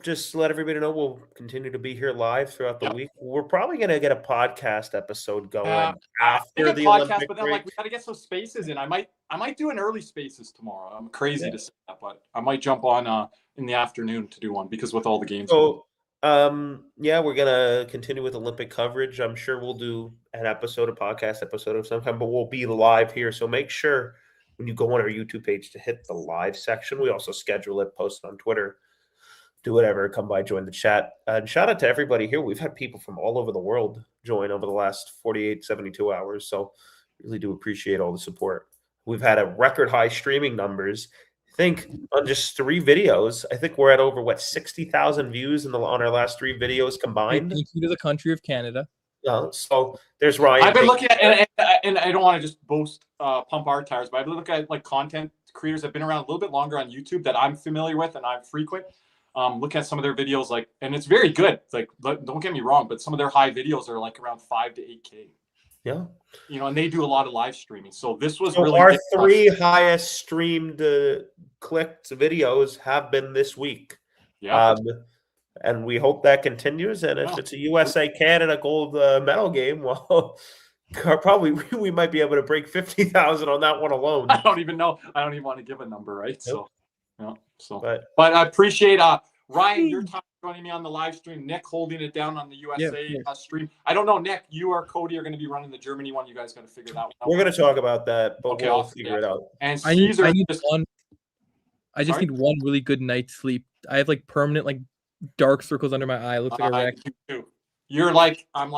just let everybody know we'll continue to be here live throughout the week. We're probably going to get a podcast episode going after the podcast, Olympic but then break. we got to get some spaces in. I might do an early spaces tomorrow. I'm crazy to say that, but I might jump on in the afternoon to do one because with all the games. So, we're gonna continue with Olympic coverage. I'm sure we'll do an podcast episode of some kind, but we'll be live here. So make sure when you go on our YouTube page to hit the live section. We also schedule it, post it on Twitter, do whatever, come by, join the chat. And shout out to everybody here. We've had people from all over the world join over the last 48, 72 hours. So really do appreciate all the support. We've had a record high streaming numbers. I think on just 3 videos, I think we're at over 60,000 views on our last 3 videos combined. Thank you to the country of Canada. So there's Ryan. I've been looking at, and I don't want to just pump our tires, but I've been looking at like content creators that have been around a little bit longer on YouTube that I'm familiar with and I'm frequent. Look at some of their videos, and it's very good. It's like, don't get me wrong, but some of their high videos are like around 5 to 8K. Yeah. And they do a lot of live streaming. So this was really our 3 highest streamed clicked videos have been this week. Yeah. And we hope that continues. And if it's a USA Canada gold medal game, well, probably we might be able to break 50,000 on that one alone. I don't even know. I don't even want to give a number, right? Nope. But I appreciate Ryan, your time joining me on the live stream. Nick holding it down on the USA stream. I don't know, Nick, you or Cody are going to be running the Germany one. You guys got to figure that one out. We're going to talk about that, but we'll figure it out. And I just need one really good night's sleep. I have permanent dark circles under my eye. It looks like a wreck. You're I'm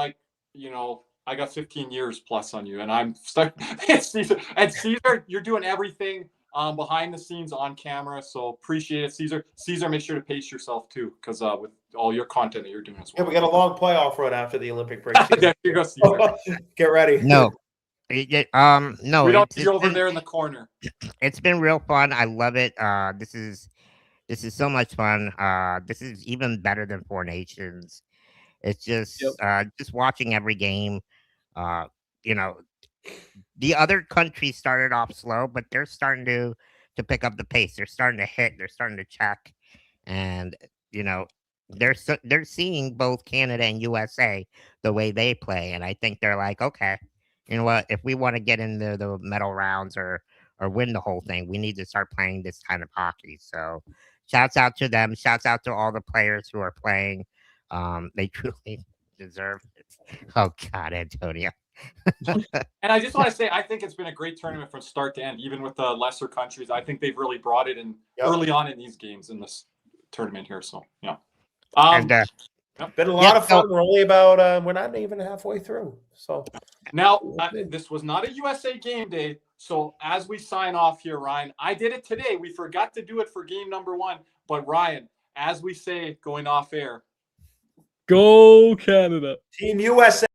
I got 15 years plus on you, and I'm stuck. And Caesar, you're doing everything behind the scenes on camera, so appreciate it, Caesar. Make sure to pace yourself too, because with all your content that you're doing as well. Yeah, we got a long playoff run after the Olympic break. There you go, Caesar. Get ready. No. No. We don't see you over there in the corner. It's been real fun. I love it. This is so much fun. This is even better than Four Nations. It's just just watching every game. The other countries started off slow, but they're starting to pick up the pace. They're starting to hit. They're starting to check, and they're seeing both Canada and USA the way they play, and I think they're like, okay, you know what? If we want to get into the medal rounds or win the whole thing, we need to start playing this kind of hockey. So, shouts out to them. Shouts out to all the players who are playing. They truly deserve it. Oh God, Antonio. And I just want to say, I think it's been a great tournament from start to end, even with the lesser countries. I think they've really brought it in early on in these games in this tournament here. So, yeah. Been a lot of fun. We're only about, we're not even halfway through. So now, this was not a USA game day. So as we sign off here, Ryan, I did it today. We forgot to do it for game number 1. But Ryan, as we say, going off air, go Canada. Team USA.